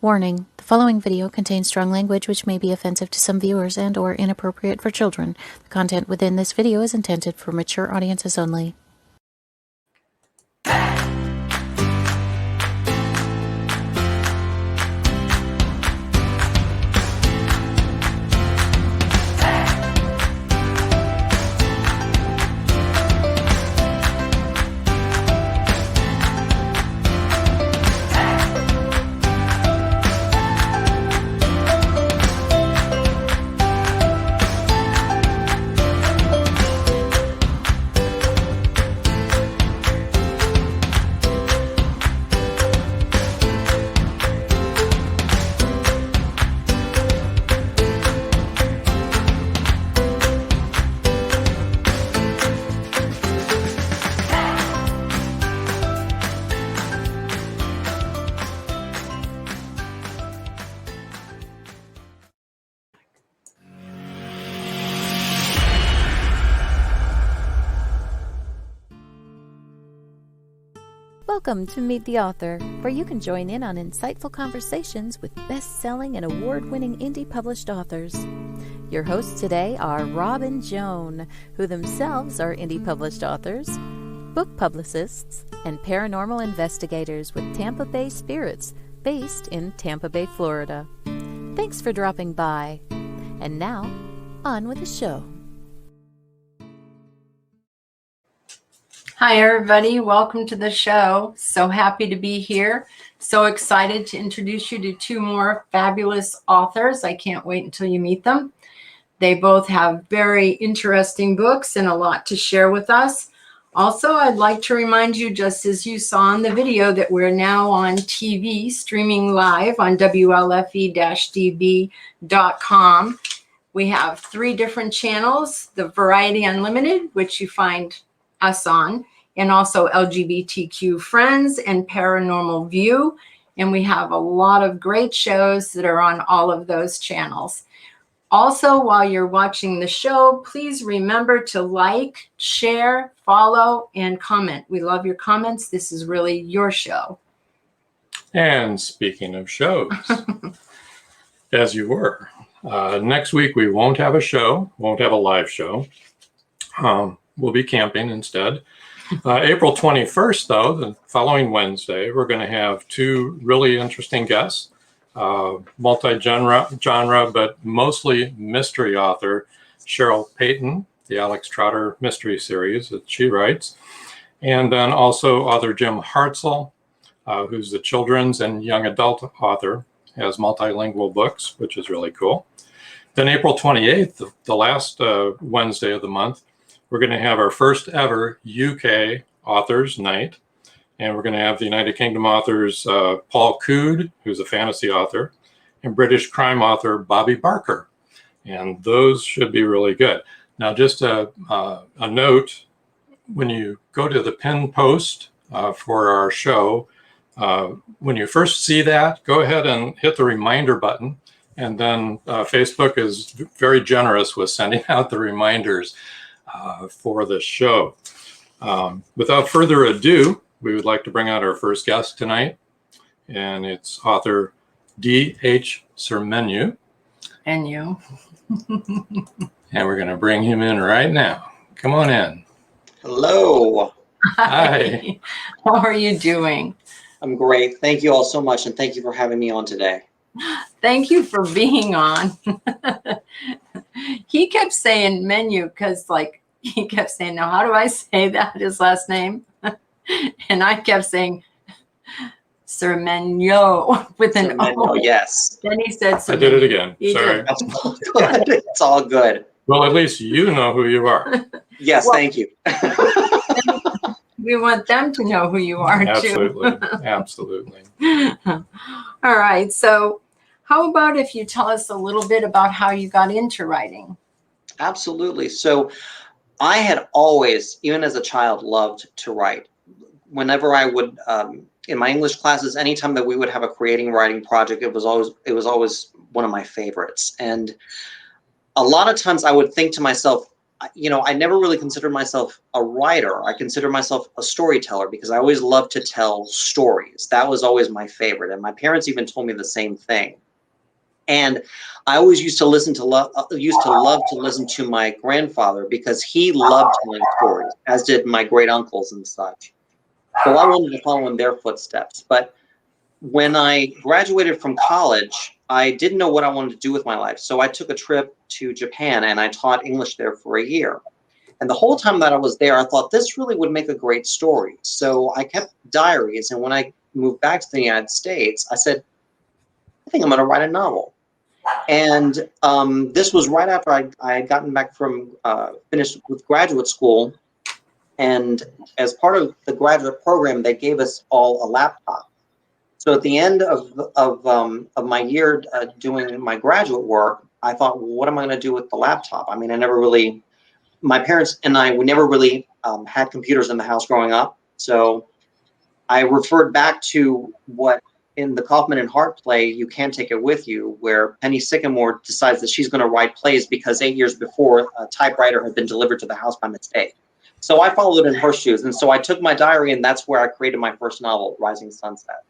Warning, the following video contains strong language which may be offensive to some viewers and/or inappropriate for children. The content within this video is intended for mature audiences only. Welcome to Meet the Author, where you can join in on insightful conversations with best-selling and award-winning indie published authors. Your hosts today are Rob and Joan, who themselves are indie published authors, book publicists, and paranormal investigators with Tampa Bay Spirits, based in Tampa Bay, Florida. Thanks for dropping by. And now, on with the show. Hi, everybody. Welcome to the show. So happy to be here. So excited to introduce you to two more fabulous authors. I can't wait until you meet them. They both have very interesting books and a lot to share with us. Also, I'd like to remind you, just as you saw in the video, that we're now on TV, streaming live on WLFE-DB.com. We have 3 different channels: the Variety Unlimited, which you find us on, and also LGBTQ Friends and Paranormal View. And we have a lot of great shows that are on all of those channels. Also, while you're watching the show, please remember to like, share, follow, and comment. We love your comments. This is really your show. And speaking of shows, as you were, next week we won't have a show, won't have a live show. We'll be camping instead. April 21st, though, the following Wednesday, we're going to have 2 really interesting guests, multi-genre, but mostly mystery author Cheryl Payton, the Alex Trotter mystery series that she writes, and then also author Jim Hartzell, who's the children's and young adult author, has multilingual books, which is really cool. Then April 28th, the last Wednesday of the month, we're going to have our first ever UK Authors Night. And we're going to have the United Kingdom authors Paul Coode, who's a fantasy author, and British crime author Bobby Barker. And those should be really good. Now, just a note, when you go to the pinned post for our show, when you first see that, go ahead and hit the reminder button. And then Facebook is very generous with sending out the reminders for the show. Without further ado, we would like to bring out our first guest tonight, and it's author D.H. CERMENO. And you. And we're going to bring him in right now. Come on in. Hello. Hi. How are you doing? I'm great. Thank you all so much, and thank you for having me on today. Thank you for being on. He kept saying menu because, like, he kept saying, now, how do I say that, his last name? And I kept saying CERMENO with an O. Yes. Then he said I did it again. Sorry. It's all good. Well, at least you know who you are. Yes, well, thank you. We want them to know who you are, Absolutely. too. Absolutely. All right. So how about if you tell us a little bit about how you got into writing? Absolutely. So I had always, even as a child, loved to write. Whenever I would, in my English classes, anytime that we would have a creating writing project, it was always one of my favorites. And a lot of times I would think to myself, I never really considered myself a writer. I consider myself a storyteller because I always loved to tell stories. That was always my favorite. And my parents even told me the same thing. And I always used to love to listen to my grandfather because he loved telling stories, as did my great uncles and such. So I wanted to follow in their footsteps. But when I graduated from college, I didn't know what I wanted to do with my life. So I took a trip to Japan and I taught English there for a year. And the whole time that I was there, I thought this really would make a great story. So I kept diaries. And when I moved back to the United States, I said, I think I'm going to write a novel. And this was right after I had gotten back from finished with graduate school. And as part of the graduate program, they gave us all a laptop. So at the end of my year doing my graduate work, I thought, well, what am I going to do with the laptop? I mean, my parents and we never really had computers in the house growing up. So I referred back to what in the Kaufman and Hart play, You Can't Take It With You, where Penny Sycamore decides that she's going to write plays because 8 years before a typewriter had been delivered to the house by mistake. So I followed in her shoes. And so I took my diary and that's where I created my first novel, Rising Sunset.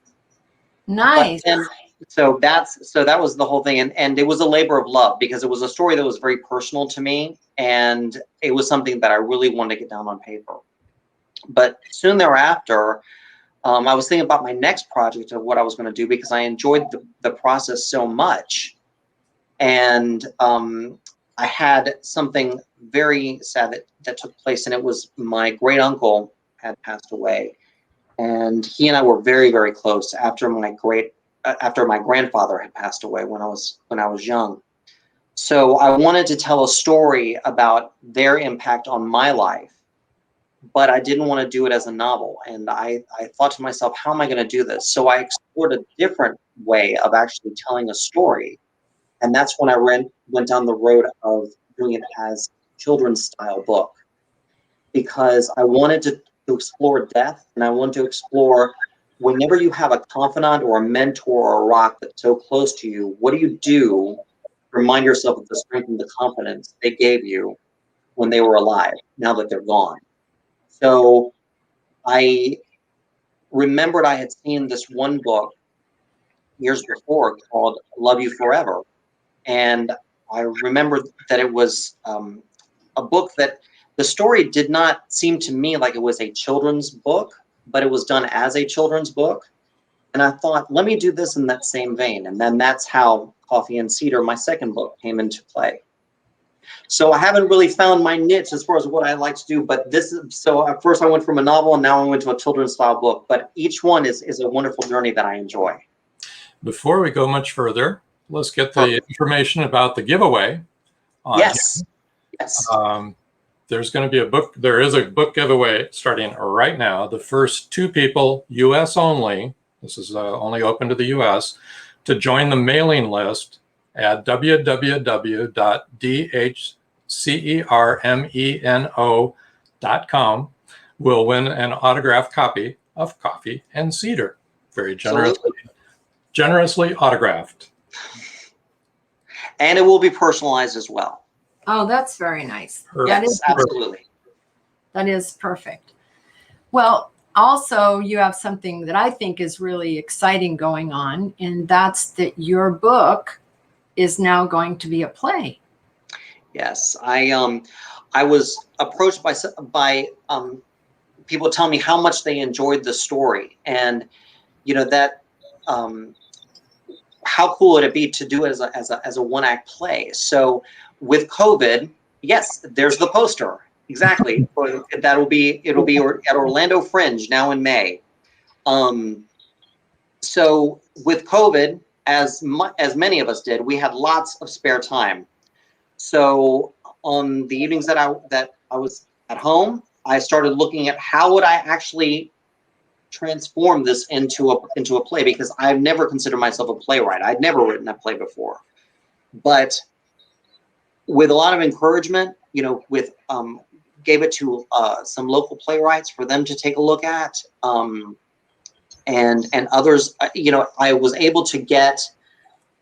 Nice. And so that was the whole thing. And it was a labor of love because it was a story that was very personal to me. And it was something that I really wanted to get down on paper. But soon thereafter, I was thinking about my next project of what I was going to do because I enjoyed the process so much. And I had something very sad that took place, and it was my great uncle had passed away. And he and I were very, very close after my grandfather had passed away when I was young. So I wanted to tell a story about their impact on my life, but I didn't want to do it as a novel. And I thought to myself, how am I going to do this? So I explored a different way of actually telling a story. And that's when I went down the road of doing it as a children's style book, because I wanted to explore death, and I wanted to explore whenever you have a confidant or a mentor or a rock that's so close to you, what do you do to remind yourself of the strength and the confidence they gave you when they were alive, now that they're gone? So I remembered I had seen this one book years before called Love You Forever. And I remembered that it was a book that the story did not seem to me like it was a children's book, but it was done as a children's book. And I thought, let me do this in that same vein. And then that's how Coffee and Cedar, my second book, came into play. So I haven't really found my niche as far as what I like to do, but so at first I went from a novel and now I went to a children's style book, but each one is a wonderful journey that I enjoy. Before we go much further, let's get the information about the giveaway. Yes. Yes. There's going to be there is a book giveaway starting right now. The first 2 people, US only, this is only open to the US, to join the mailing list at www.dhcermeno.com will win an autographed copy of Coffee and Cedar. Very generously autographed. And it will be personalized as well. Oh, that's very nice. Yes, absolutely. That is perfect. Well, also, you have something that I think is really exciting going on, and that's that your book is now going to be a play. Yes, I was approached by people telling me how much they enjoyed the story, and that how cool would it be to do it as a one-act play. So with COVID, yes, there's the poster. Exactly. It'll be at Orlando Fringe now in May. So with COVID, as many of us did, we had lots of spare time. So on the evenings that I was at home, I started looking at how would I actually transform this into a play, because I've never considered myself a playwright. I'd never written a play before. But with a lot of encouragement, gave it to some local playwrights for them to take a look at, and others. I was able to get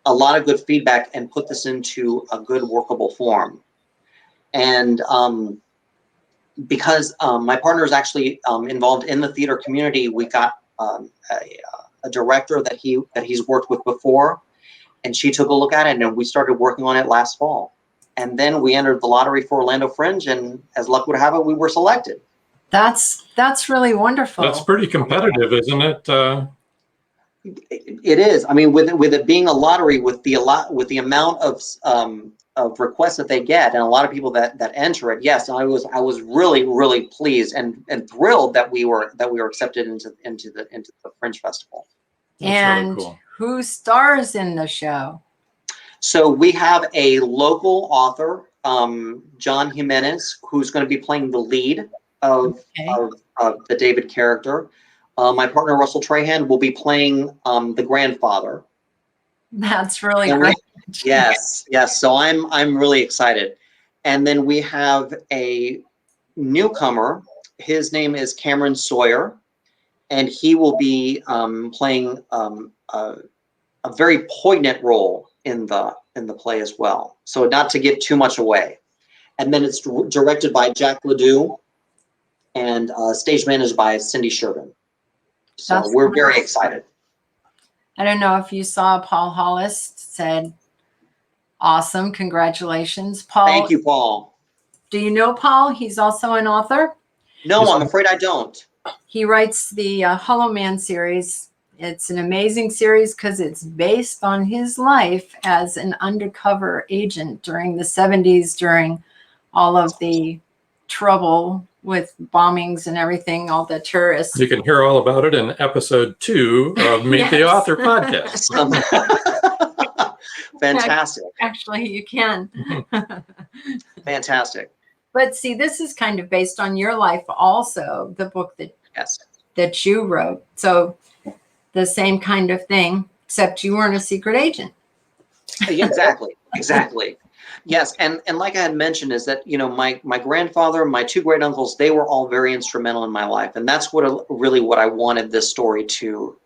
a lot of good feedback and put this into a good workable form. And because my partner is actually involved in the theater community, we got a director that he's worked with before, and she took a look at it, and we started working on it last fall. And then we entered the lottery for Orlando Fringe, and as luck would have it, we were selected. That's really wonderful. That's pretty competitive, isn't it? It is. I mean, with it being a lottery, with the amount of requests that they get, and a lot of people that enter it. Yes, I was really pleased and thrilled that we were accepted into the Fringe Festival. That's and really cool. who stars in the show? So we have a local author, John Jimenez, who's going to be playing the lead of the David character. My partner Russell Trahan will be playing the grandfather. That's really And great. Yes. So I'm really excited. And then we have a newcomer. His name is Cameron Sawyer, and he will be playing a very poignant role in the play as well. So not to give too much away. And then it's directed by Jack Ledoux and stage managed by Cindy Sherman. So we're very excited. I don't know if you saw Paul Hollis said, awesome, congratulations. Paul. Thank you, Paul. Do you know Paul? He's also an author. No, I'm afraid I don't. He writes the Hollow Man series. It's an amazing series because it's based on his life as an undercover agent during the 70s, during all of the trouble with bombings and everything, all the terrorists. You can hear all about it in episode 2 of Meet the Author podcast. Fantastic. Actually, you can. Fantastic. But see, this is kind of based on your life also, the book that you wrote. So the same kind of thing, except you weren't a secret agent. Exactly. Yes, and like I had mentioned, is that my grandfather, my 2 great uncles, they were all very instrumental in my life, and that's what I wanted this story to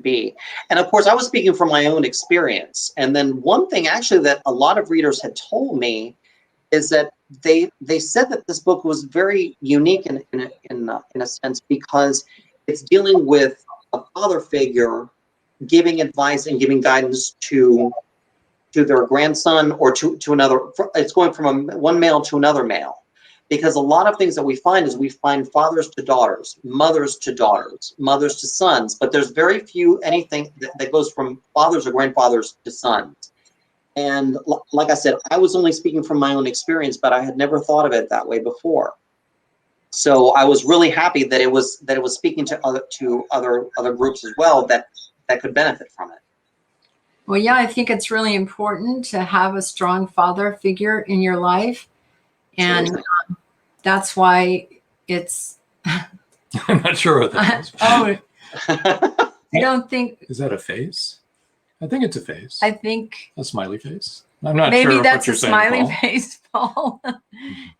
be. And of course, I was speaking from my own experience. And then one thing actually that a lot of readers had told me is that they said that this book was very unique in a sense, because it's dealing with a father figure giving advice and giving guidance to their grandson or to another. It's going from one male to another male, because a lot of things that we find is we find fathers to daughters, mothers to daughters, mothers to sons, but there's very few anything that goes from fathers or grandfathers to sons. And like I said, I was only speaking from my own experience, but I had never thought of it that way before. So I was really happy that it was speaking to other groups as well that could benefit from it. Well, yeah, I think it's really important to have a strong father figure in your life. And that's why it's... I'm not sure what that is. I don't think... Is that a face? I think it's a face. I think... A smiley face? I'm not maybe sure that's what you're a saying, smiley Paul. face, Paul.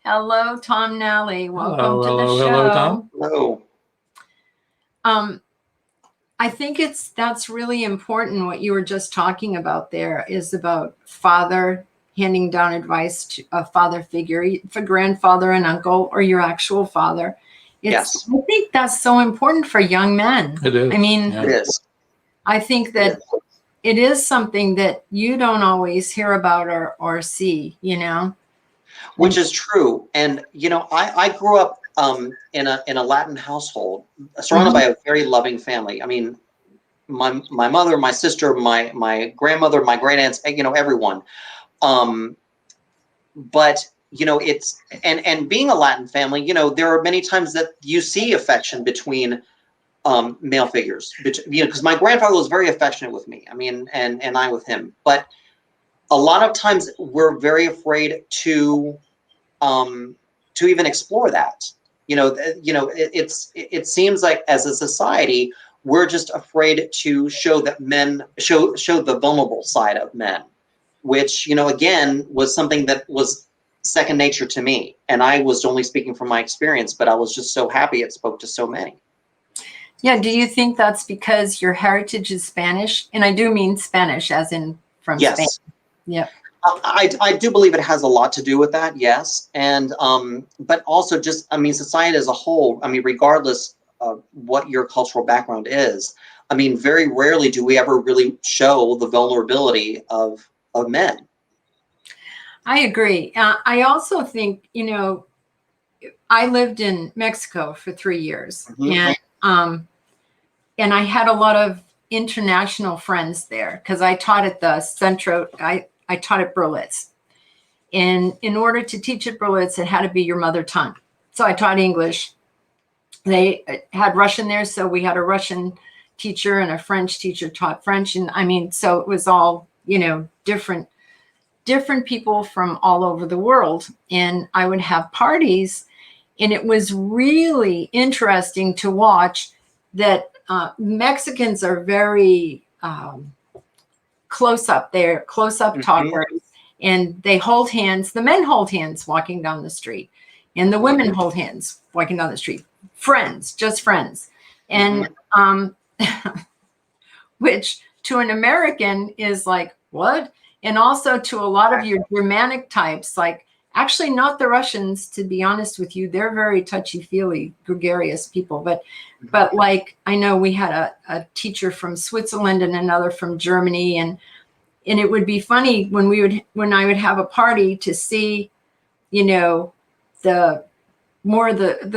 Hello, Tom Nally. Welcome to the show. Hello, Tom. Hello. I think that's really important. What you were just talking about there is about father handing down advice to a father figure, for grandfather and uncle, or your actual father. Yes. I think that's so important for young men. It is. I mean, It is. I think that it is something that you don't always hear about or see, Which is true. And, I grew up in a Latin household, surrounded by a very loving family. I mean, my mother, my sister, my grandmother, my great aunts, everyone. But it's and being a Latin family, there are many times that you see affection between male figures, because my grandfather was very affectionate with me. I mean, and I with him. But a lot of times we're very afraid to even explore that. It seems like as a society, we're just afraid to show that men show the vulnerable side of men, which, again, was something that was second nature to me. And I was only speaking from my experience, but I was just so happy it spoke to so many. Yeah. Do you think that's because your heritage is Spanish? And I do mean Spanish as in from Spain. Yeah. I do believe it has a lot to do with that, yes. And but also just, I mean, society as a whole, I mean, regardless of what your cultural background is, I mean, very rarely do we ever really show the vulnerability of men. I agree. I also think, you know, I lived in Mexico for 3 years, and I had a lot of international friends there because I taught at the Centro. I taught at Berlitz, and in order to teach at Berlitz, it had to be your mother tongue. So I taught English. They had Russian there, so we had a Russian teacher and a French teacher taught French, and I mean, so it was all, you know, different people from all over the world. And I would have parties, and it was really interesting to watch that Mexicans are very close up. They're close up talkers, and they hold hands. The men hold hands walking down the street, and the women hold hands walking down the street. Friends, just friends. And which to an American is like, what? And also to a lot of your Germanic types, like, actually not the Russians, to be honest with you, they're very touchy-feely, gregarious people. But like, I know we had a teacher from Switzerland and another from Germany, and it would be funny when I would have a party to see, you know, the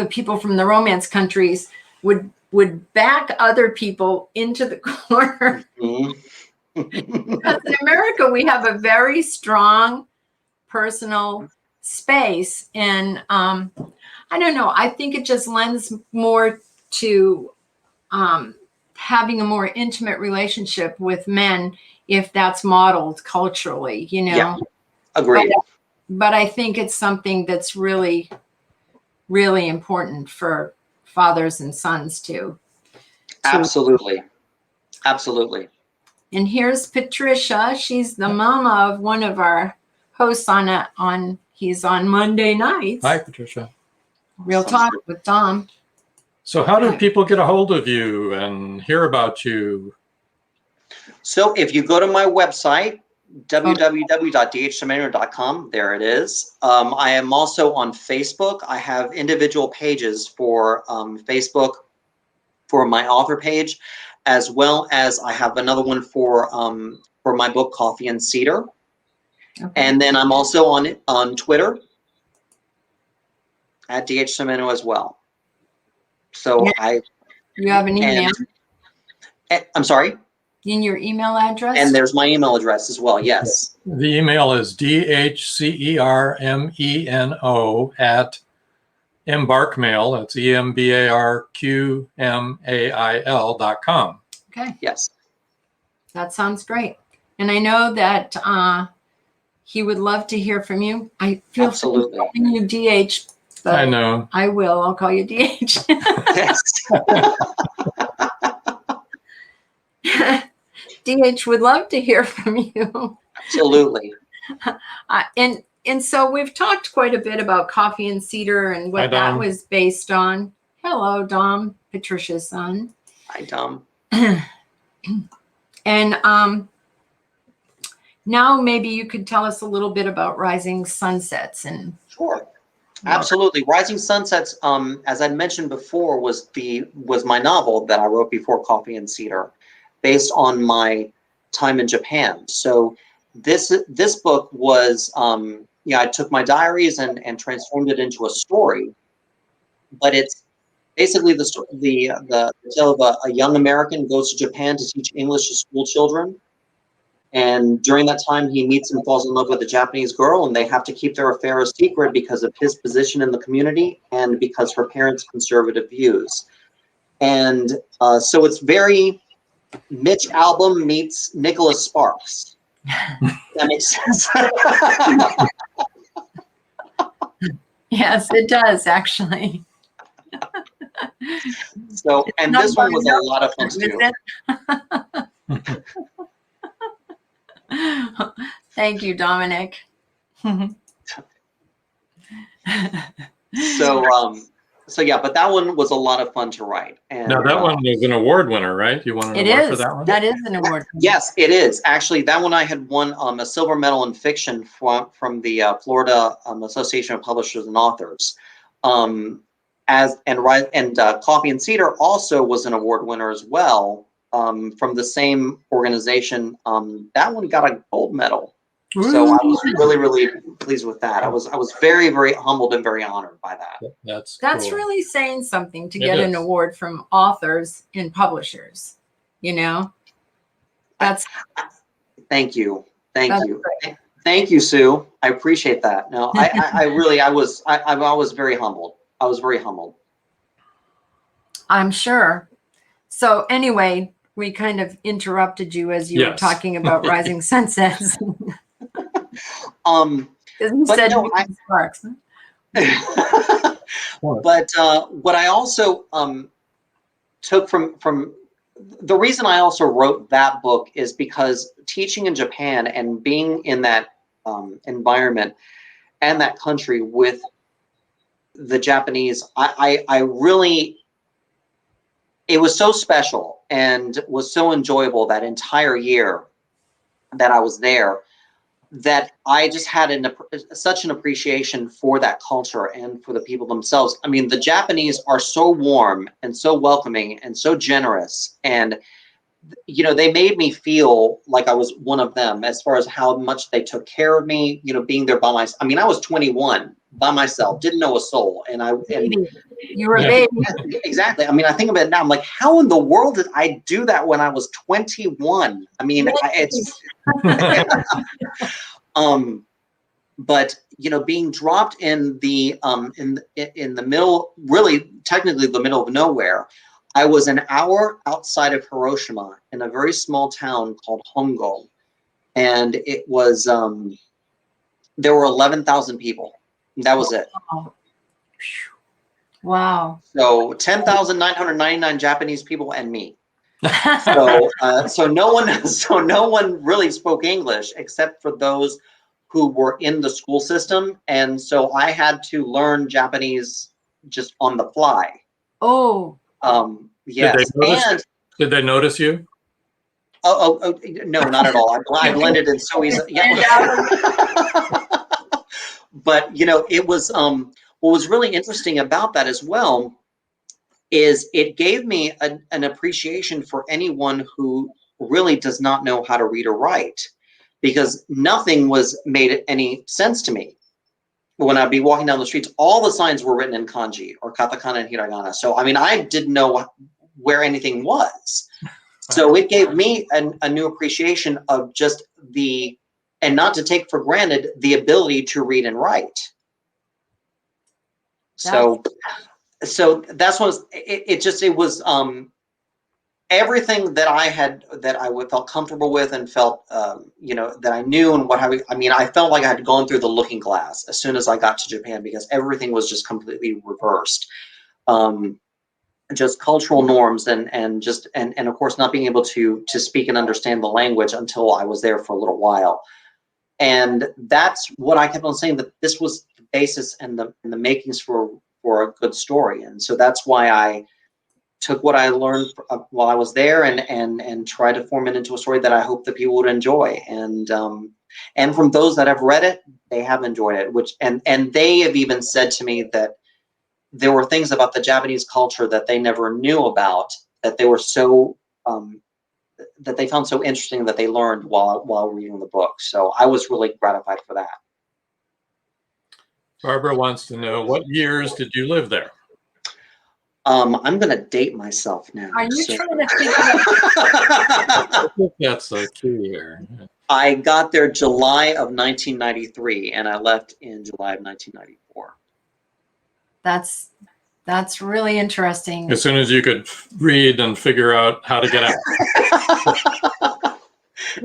people from the Romance countries would back other people into the corner. Because in America, we have a very strong personal space. And I don't know, I think it just lends more to having a more intimate relationship with men if that's modeled culturally, you know. Yeah, agreed. But I think it's something that's really, really important for fathers and sons too. Absolutely. Absolutely. And here's Patricia. She's the mama of one of our hosts he's on Monday nights. Hi, Patricia. Real Talk with Dom. So how do people get a hold of you and hear about you? So if you go to my website, www.dhcermeno.com, there it is. I am also on Facebook. I have individual pages for Facebook for my author page, as well as I have another one for my book, Coffee and Cedar. Okay. And then I'm also on Twitter at D.H. CERMENO as well. So yeah. You have an email? I'm sorry? In your email address? And there's my email address as well, yes. The email is dhcermeno @embarkmail, that's embarkmail.com. Okay. Yes. That sounds great. And I know that he would love to hear from you. I feel absolutely calling you DH. But I know. I will. I'll call you DH. DH would love to hear from you. Absolutely. And so we've talked quite a bit about Coffee and Cedar and what that was based on. Hello, Dom, Patricia's son. Hi, Dom. And now maybe you could tell us a little bit about Rising Sunsets. And sure. Absolutely. Rising Sunsets, as I mentioned before, was my novel that I wrote before Coffee and Cedar, based on my time in Japan. So this book was, I took my diaries and transformed it into a story, but it's basically the tale of a young American goes to Japan to teach English to school children. And during that time, he meets and falls in love with a Japanese girl, and they have to keep their affair a secret because of his position in the community and because her parents' conservative views. And so it's very Mitch Albom meets Nicholas Sparks. That makes sense. Yes, it does, actually. So, and this one was a lot of fun to do. Thank you, Dominic. So yeah, but that one was a lot of fun to write. And Now that one was an award winner, right? You won an It award for is. that one? That is an award. yes, it is. Actually, that one I had won a silver medal in fiction from the Florida Association of Publishers and Authors. Coffee and Cedar also was an award winner as well, from the same organization. That one got a gold medal. So I was really, really pleased with that. I was very, very humbled and very honored by that. That's That's cool. really saying something to It get an is. award from authors and publishers. You know, that's Thank you. Thank That's you. Thank you, Sue. I appreciate that. No, I was very humbled. I was very humbled. I'm sure. So anyway, we kind of interrupted you as you were Yes. talking about Rising Sunsets. Um, Because you But said no, sparks. but what I also took from the reason I also wrote that book is because teaching in Japan and being in that environment and that country with the Japanese, I really, it was so special and was so enjoyable that entire year that I was there, that I just had such an appreciation for that culture and for the people themselves. I mean, the Japanese are so warm and so welcoming and so generous, and you know, they made me feel like I was one of them as far as how much they took care of me, you know, being there by myself. I mean, I was 21 by myself, didn't know a soul. And You were a baby. exactly. I mean, I think about it now, I'm like, how in the world did I do that when I was 21? I mean, it's, but you know, being dropped in the middle, really technically the middle of nowhere. I was an hour outside of Hiroshima in a very small town called Hongo, and it was there were 11,000 people. That was it. Wow. So 10,999 Japanese people and me. So no one really spoke English except for those who were in the school system, and so I had to learn Japanese just on the fly. Oh. Yes. Did they notice you? Oh, no, not at all. I blended in so easily. Yeah. But you know, it was what was really interesting about that as well is it gave me an appreciation for anyone who really does not know how to read or write, because nothing made any sense to me. When I'd be walking down the streets, all the signs were written in kanji or katakana and hiragana. So, I mean, I didn't know where anything was. So it gave me a new appreciation of just and not to take for granted, the ability to read and write. So that's what it was everything that I felt comfortable with and felt, you know, that I knew and I mean, I felt like I had gone through the looking glass as soon as I got to Japan, because everything was just completely reversed. Just cultural norms and of course not being able to speak and understand the language until I was there for a little while. And that's what I kept on saying, that this was the basis and the makings for a good story. And so that's why I took what I learned while I was there and tried to form it into a story that I hope that people would enjoy. And from those that have read it, they have enjoyed it, and they have even said to me that there were things about the Japanese culture that they never knew about, that they were so that they found so interesting, that they learned while reading the book. So I was really gratified for that. Barbara wants to know, what years did you live there? I'm going to date myself now. Are you so. trying to figure I think that's the key here. I got there July of 1993, and I left in July of 1994. That's really interesting. As soon as you could read and figure out how to get out.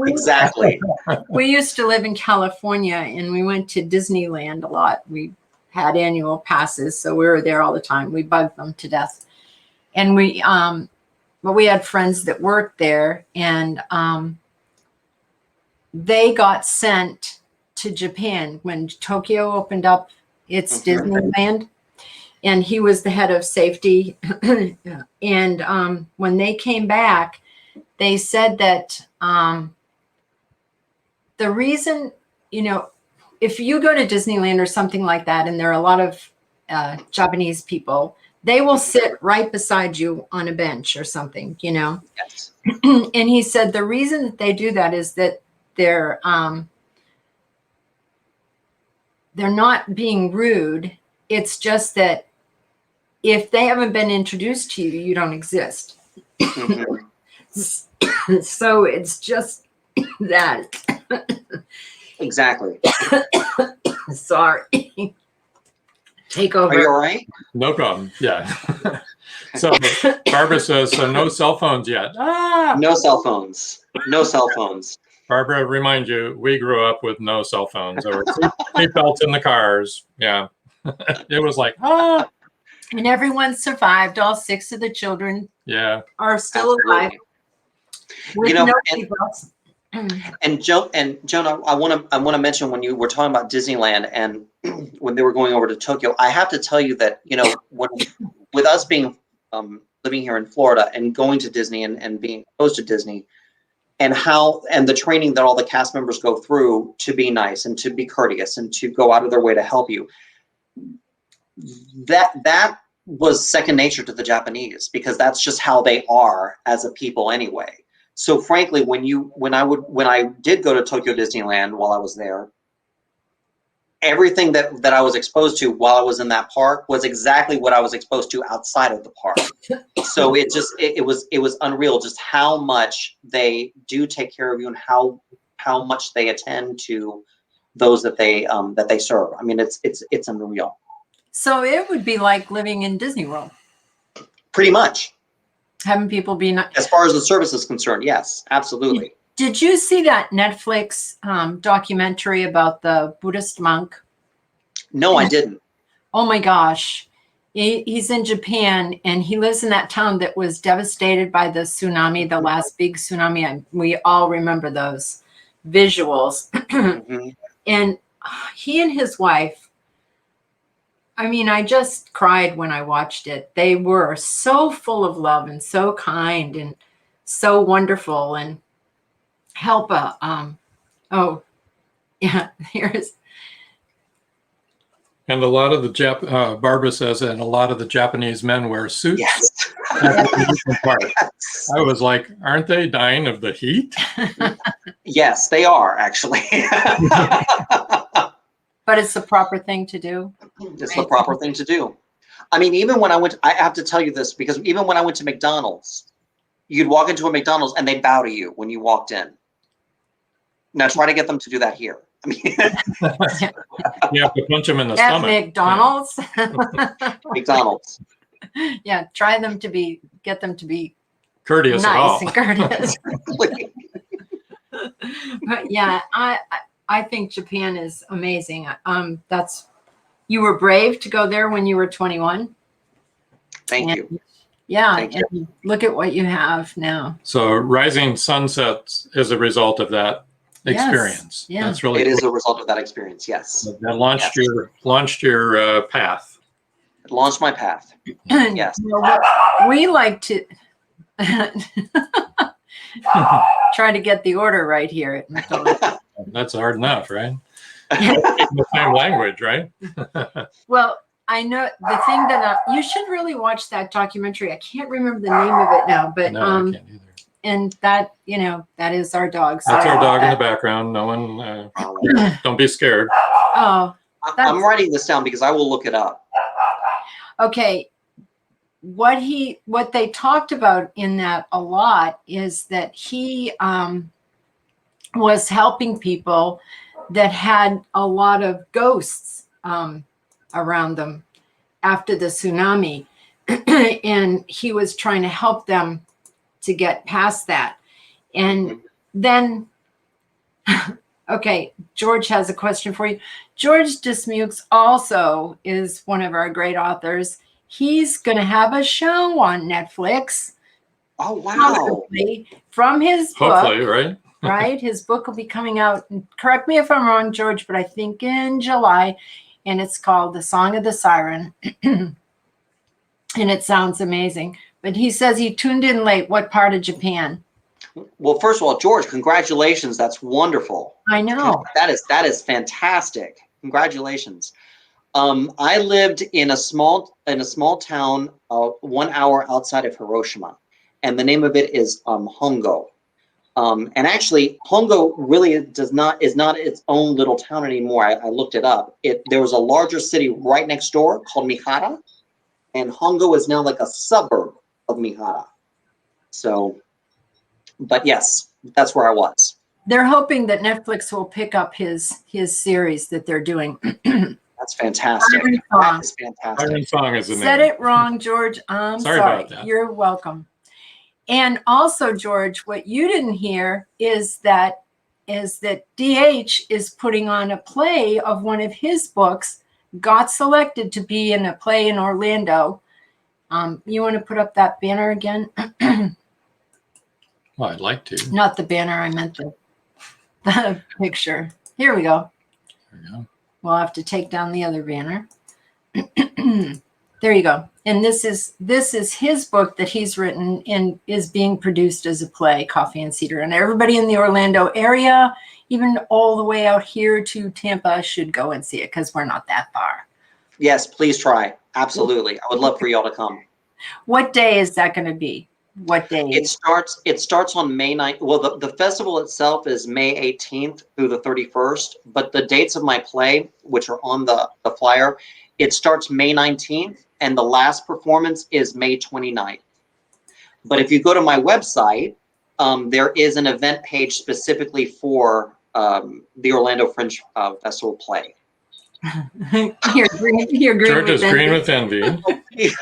Exactly. We used to live in California, and we went to Disneyland a lot. We had annual passes, so we were there all the time. We bugged them to death. And but we had friends that worked there, and they got sent to Japan when Tokyo opened up its Disneyland. and he was the head of safety. And when they came back, they said that the reason, if you go to Disneyland or something like that, and there are a lot of Japanese people, they will sit right beside you on a bench or something, Yes. And he said the reason that they do that is that they're not being rude. It's just that if they haven't been introduced to you, you don't exist. Mhm. So it's just that. Exactly. Sorry. Take over. Are you all right? No problem. Yeah. So Barbara says, so no cell phones yet. No cell phones. No cell phones. Barbara, remind you, we grew up with no cell phones. There were seat belts in the cars. Yeah. It was like, And everyone survived. All 6 of the children yeah. are still alive. With no seatbelts. And Joan, I want to mention when you were talking about Disneyland and when they were going over to Tokyo, I have to tell you that with us being living here in Florida and going to Disney and being exposed to Disney, and the training that all the cast members go through to be nice and to be courteous and to go out of their way to help you, that was second nature to the Japanese, because that's just how they are as a people anyway. So frankly, when I did go to Tokyo Disneyland while I was there, everything that I was exposed to while I was in that park was exactly what I was exposed to outside of the park. So it was unreal just how much they do take care of you and how much they attend to those that they serve. I mean, it's unreal. So it would be like living in Disney World. Pretty much. Having people be nice. As far as the service is concerned, yes, absolutely. Did you see that Netflix documentary about the Buddhist monk? No, I didn't. Oh my gosh. He's in Japan, and he lives in that town that was devastated by the tsunami, the last big tsunami. And we all remember those visuals. Mm-hmm. And he and his wife, I mean, I just cried when I watched it. They were so full of love and so kind and so wonderful, and help oh yeah, here's. And a lot of the Barbara says, and a lot of the Japanese men wear suits. Yes. I was like, aren't they dying of the heat? Yes, they are actually. But it's the proper thing to do. It's the proper thing to do. I mean, even when I have to tell you this, because even when I went to McDonald's, you'd walk into a McDonald's and they'd bow to you when you walked in. Now try to get them to do that here. I mean, you have to punch them in the At stomach. McDonald's. McDonald's. Yeah, get them to be Courteous at nice all. and courteous. But yeah, I think Japan is amazing. You were brave to go there when you were 21. Thank you. Yeah, Thank you. and look at what you have now. So Rising Sunsets is a result of that experience. Yeah. That's really It cool. is a result of that experience. Yes. That launched your path. It launched my path. Yes. Well, we like to try to get the order right here at McDonald's. That's hard enough, right? The same language, right? Well, I know the thing that you should really watch that documentary. I can't remember the name of it now, but No, I can't either. and that that is our dog. That's Sorry our dog about in the background. No one, don't be scared. Oh, I'm writing this down because I will look it up. okay. What they talked about in that a lot is that he was helping people that had a lot of ghosts around them after the tsunami. And he was trying to help them to get past that. And then, okay, George has a question for you. George Dismukes also is one of our great authors. He's going to have a show on Netflix. Oh, wow. Probably from his Hopefully, book. right? Right? His book will be coming out, correct me if I'm wrong, George, but I think in July, and it's called The Song of the Siren. and it sounds amazing. But he says he tuned in late. What part of Japan? Well, first of all, George, congratulations. That's wonderful. I know. That is fantastic. Congratulations. I lived in a small town 1 hour outside of Hiroshima, and the name of it is Hongo. And actually, Hongo really is not its own little town anymore. I looked it up. There was a larger city right next door called Mihara, and Hongo is now like a suburb of Mihara. So, but yes, that's where I was. They're hoping that Netflix will pick up his series that they're doing. That's fantastic. That is fantastic. Iron Song is the name. Said it wrong, George. I'm sorry. About that. You're welcome. And also, George, what you didn't hear is that D.H. is putting on a play of one of his books, got selected to be in a play in Orlando. You want to put up that banner again? Well, I'd like to. Not the banner, I meant the picture. Here we go. There we go. We'll have to take down the other banner. There you go. And this is his book that he's written and is being produced as a play, Coffee and Cedar. And everybody in the Orlando area, even all the way out here to Tampa, should go and see it because we're not that far. Yes, please try. Absolutely. I would love for y'all to come. What day is that going to be? What day? It starts on May 9th. Well, the festival itself is May 18th through the 31st, but the dates of my play, which are on the flyer, it starts May 19th and the last performance is May 29th. But if you go to my website, there is an event page specifically for the Orlando Fringe Festival play. You're green George is with green envy. with envy.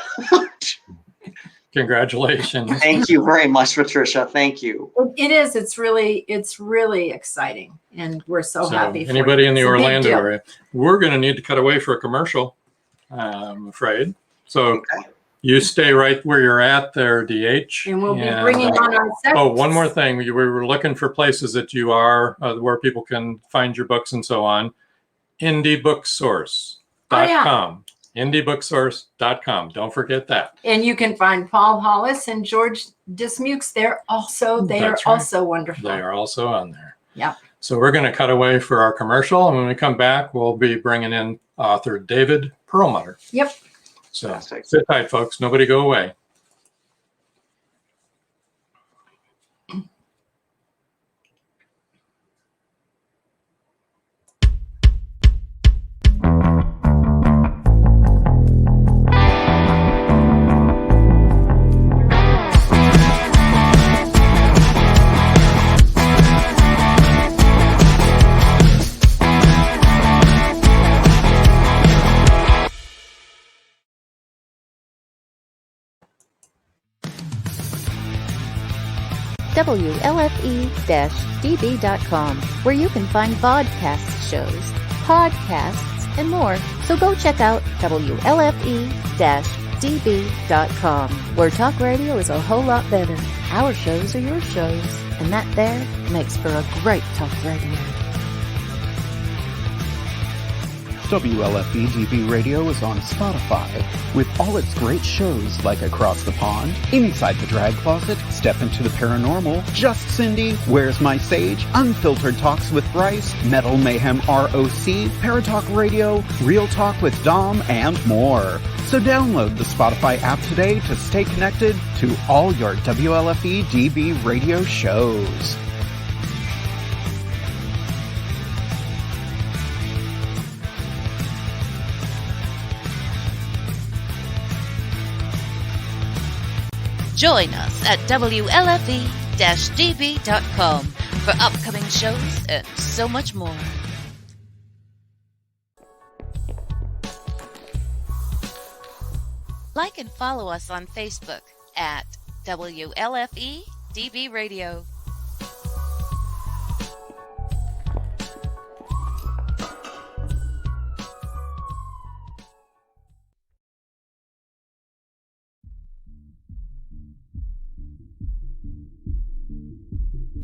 Congratulations. Thank you very much, Patricia. Thank you. It is. It's really exciting, and we're so happy. For anybody you. in the It's a big Orlando deal. area, we're going to need to cut away for a commercial, I'm afraid. So you stay right where you're at there, DH. And we'll be bringing on our second. Oh, one more thing. We were looking for places that you are, where people can find your books and so on. IndieBookSource.com. IndieBookSource.com. Don't forget that. And you can find Paul Hollis and George Dismukes there also. They are also wonderful. They are also on there. Yeah. So we're going to cut away for our commercial. And when we come back, we'll be bringing in author David Perlmutter. Yep. So Fantastic. sit tight, folks. Nobody go away. WLFE-DB.com, where you can find vodcast shows, podcasts, and more. So go check out WLFE-DB.com, where talk radio is a whole lot better. Our shows are your shows, and that there makes for a great talk radio. WLFE-DB Radio is on Spotify with all its great shows like Across the Pond, Inside the Drag Closet, Step into the Paranormal, Just Cindy, Where's My Sage, Unfiltered Talks with Bryce, Metal Mayhem ROC, Paratalk Radio, Real Talk with Dom, and more. So download the Spotify app today to stay connected to all your WLFE-DB radio shows. Join us at WLFE-DB.com for upcoming shows and so much more. Like and follow us on Facebook at WLFE-DB Radio.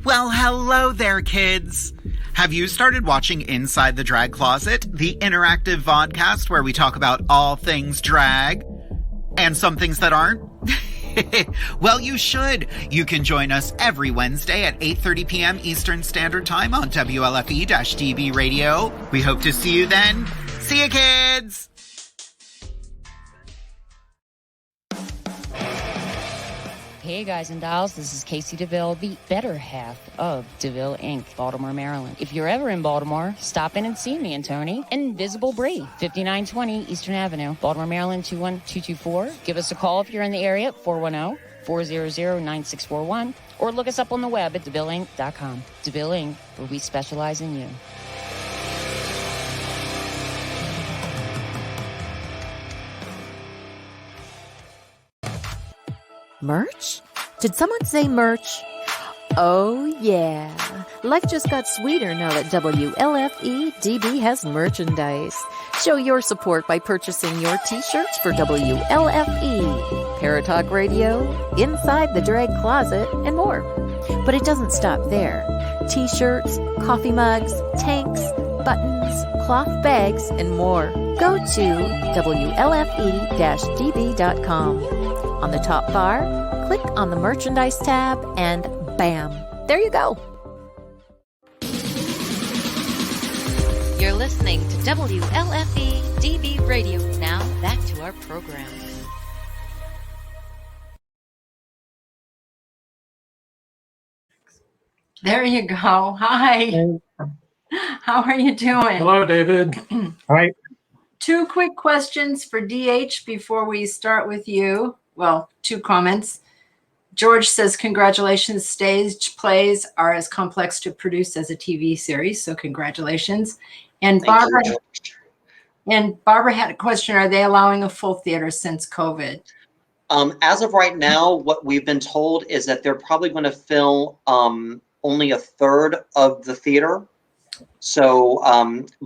Well, hello there, kids. Have you started watching Inside the Drag Closet, the interactive vodcast where we talk about all things drag? And some things that aren't? Well, you should. You can join us every Wednesday at 8:30 p.m. Eastern Standard Time on WLFE-DB Radio. We hope to see you then. See you, kids! Hey guys and dolls, this is Casey DeVille, the better half of DeVille Inc., Baltimore, Maryland. If you're ever in Baltimore, stop in and see me and Tony. Invisible Bree, 5920 Eastern Avenue, Baltimore, Maryland, 21224. Give us a call if you're in the area at 410-400-9641, or look us up on the web at DeVilleInc.com. DeVille Inc., where we specialize in you. Merch? Did someone say merch? Oh, yeah. Life just got sweeter now that WLFE-DB has merchandise. Show your support by purchasing your t-shirts for WLFE, Paratalk Radio, Inside the Drag Closet, and more. But it doesn't stop there. T-shirts, coffee mugs, tanks, buttons, cloth bags, and more. Go to WLFE-DB.com. On the top bar, click on the merchandise tab and bam, there you go. You're listening to WLFE DB Radio. Now back to our program. There you go. Hi. How are you doing? Hello, David. Hi. 2 quick questions for DH before we start with you. Well, 2 comments. George says, congratulations, stage plays are as complex to produce as a TV series, so congratulations. And Barbara had a question, are they allowing a full theater since COVID? As of right now, what we've been told is that they're probably going to fill only a third of the theater. So,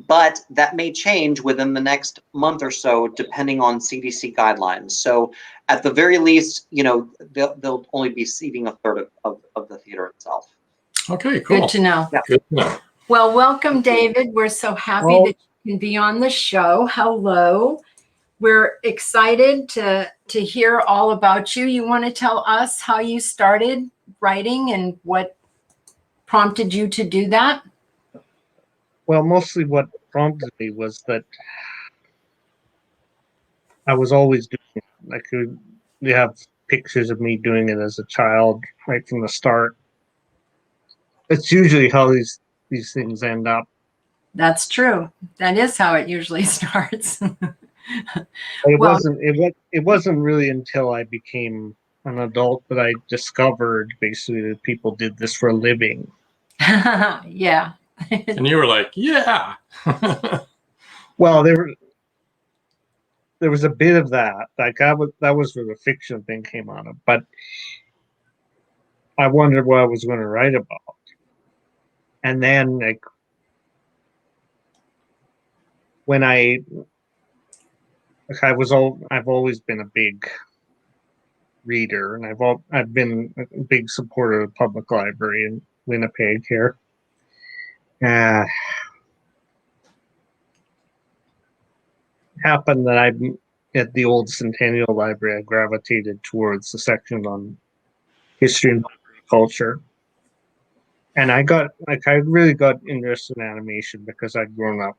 but that may change within the next month or so, depending on CDC guidelines. So at the very least, you know, they'll only be seating a third of the theater itself. Okay, cool. Good to know. Yeah. Good to know. Well, welcome, David. We're so happy that you can be on the show. Hello. We're excited to hear all about you. You want to tell us how you started writing and what prompted you to do that? Well, mostly what prompted me was that I was always doing it. Like, you have pictures of me doing it as a child right from the start. It's usually how these things end up. That's true. That is how it usually starts. It wasn't really until I became an adult that I discovered basically that people did this for a living. Yeah. And you were like, yeah. Well, there was a bit of that. Like that was where the fiction thing came out of. But I wondered what I was going to write about. And then, like, when I've always been a big reader, and I've been a big supporter of the public library in Winnipeg here. Happened that I'm at the old Centennial Library. I gravitated towards the section on history and culture, and I really got interested in animation because I'd grown up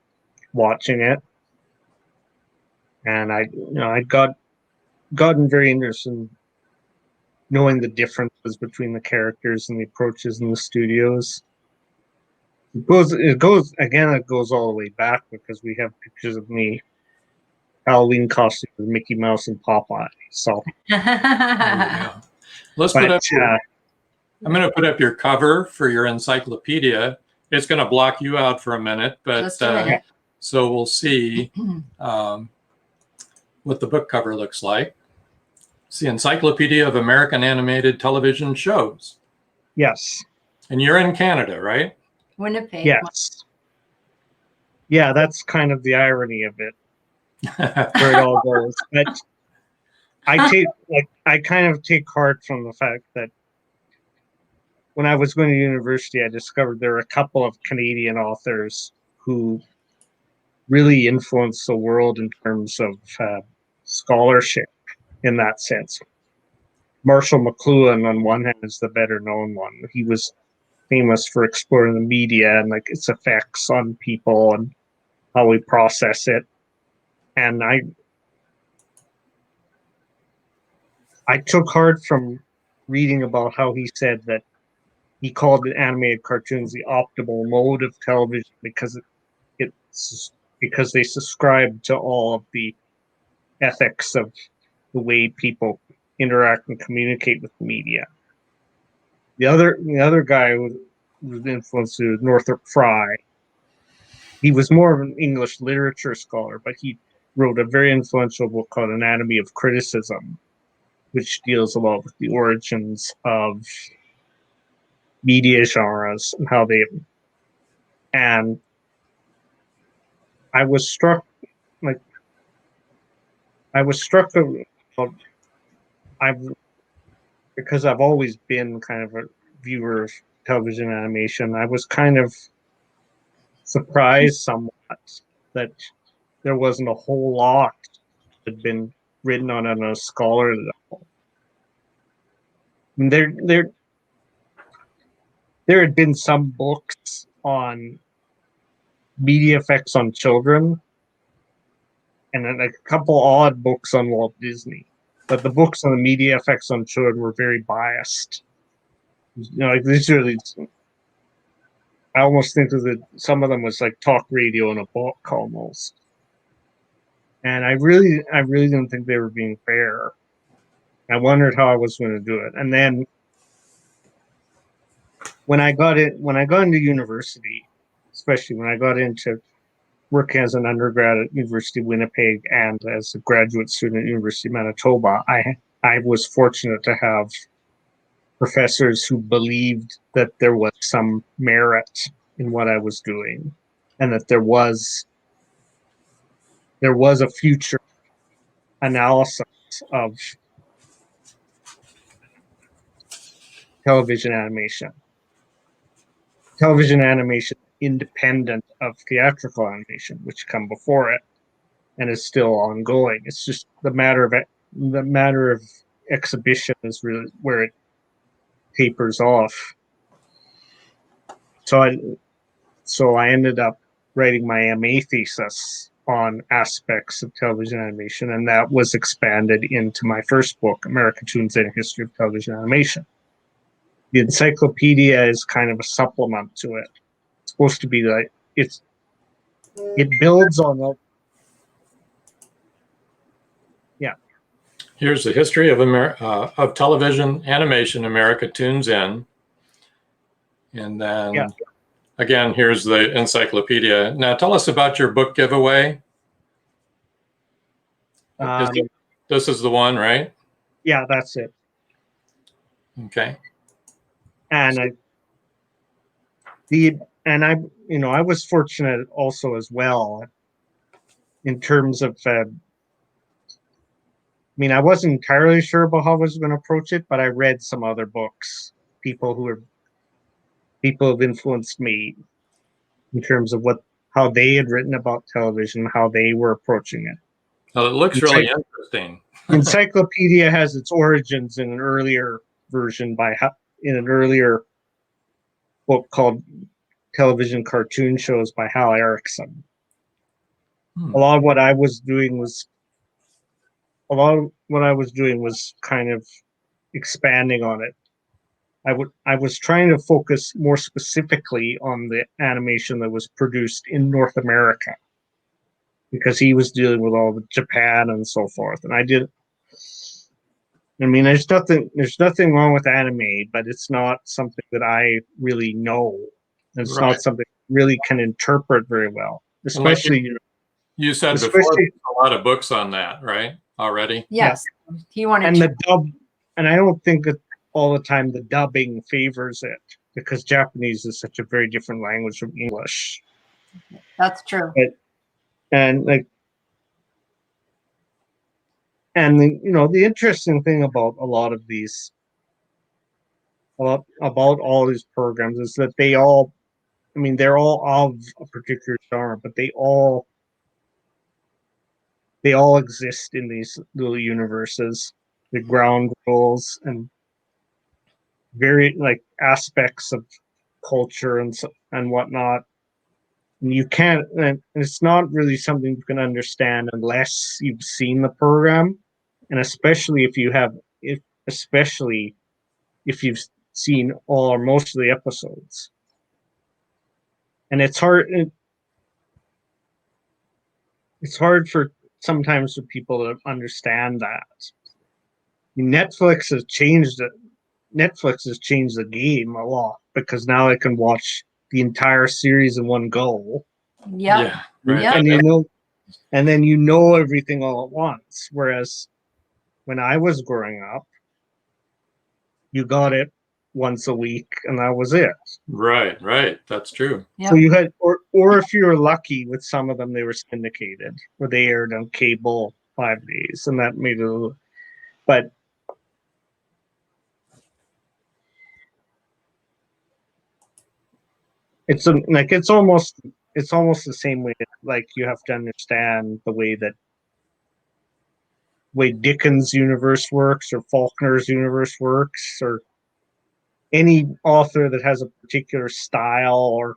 watching it, and I'd gotten very interested in knowing the differences between the characters and the approaches in the studios. It goes all the way back because we have pictures of me Halloween costume with Mickey Mouse and Popeye. So Yeah. I'm going to put up your cover for your encyclopedia. It's going to block you out for a minute, but so we'll see what the book cover looks like. It's the Encyclopedia of American Animated Television Shows. Yes. And you're in Canada, right? Winnipeg. Yes. Yeah, that's kind of the irony of it, where it all goes. But I kind of take heart from the fact that when I was going to university, I discovered there were a couple of Canadian authors who really influenced the world in terms of scholarship. in that sense. Marshall McLuhan, on one hand, is the better known one. He was famous for exploring the media and like its effects on people and how we process it. And I took heart from reading about how he said that he called the animated cartoons the optimal mode of television because because they subscribe to all of the ethics of the way people interact and communicate with media. The other guy who was influenced was Northrop Frye. He was more of an English literature scholar, but he wrote a very influential book called Anatomy of Criticism, which deals a lot with the origins of media genres and how they. And I was struck about because I've always been kind of a viewer of television animation. I was kind of surprised somewhat that there wasn't a whole lot that had been written on a scholarly level. And there had been some books on media effects on children, and then a couple odd books on Walt Disney. But the books on the media effects on children were very biased. Like literally, I almost think that some of them was like talk radio in a book almost. And I really didn't think they were being fair. I wondered how I was going to do it. And then when I got into university, especially when I got into working as an undergrad at University of Winnipeg and as a graduate student at University of Manitoba, I was fortunate to have professors who believed that there was some merit in what I was doing, and that there was a future analysis of television animation independent of theatrical animation, which come before it and is still ongoing. It's just the matter of exhibition is really where it tapers off. So I ended up writing my MA thesis on aspects of television animation, and that was expanded into my first book, American Toons and History of Television Animation. The encyclopedia is kind of a supplement to it. It's supposed to be like it builds on the. Yeah. Here's the history of television animation America tunes in. And then again, here's the encyclopedia. Now tell us about your book giveaway. This is the one, right? Yeah, that's it. Okay. And I was fortunate also as well in terms of I wasn't entirely sure about how I was going to approach it, but I read some other books, people have influenced me in terms of how they had written about television, how they were approaching it. Well, it looks really interesting. Encyclopedia has its origins in an earlier version in an earlier book called Television Cartoon Shows by Hal Erickson. A lot of what I was doing was kind of expanding on it. I was trying to focus more specifically on the animation that was produced in North America, because he was dealing with all the Japan and so forth. And there's nothing wrong with anime, but it's not something that I really know. It's not something I really can interpret very well, especially. You said before, there's a lot of books on that, right? Already? Yes. He wanted and the dub, and I don't think that all the time the dubbing favors it, because Japanese is such a very different language from English. That's true. The interesting thing about all these programs is that they're all of a particular genre, but they all they all exist in these little universes, the ground rules and very like aspects of culture and whatnot. And you can't, and it's not really something you can understand unless you've seen the program, and especially if you've seen all or most of the episodes. And it's hard. It's hard for sometimes for people to understand that. Netflix has changed it. Netflix has changed the game a lot because now I can watch the entire series in one go. Yep. Yeah. Right. Yep. And then you know everything all at once. Whereas when I was growing up, you got it once a week and that was it. Right. Right. That's true. Yep. So you had, or if you were lucky with some of them, they were syndicated or they aired on cable 5 days, and that made it a little. But it's almost the same way. Like you have to understand the way Dickens' universe works, or Faulkner's universe works, or any author that has a particular style or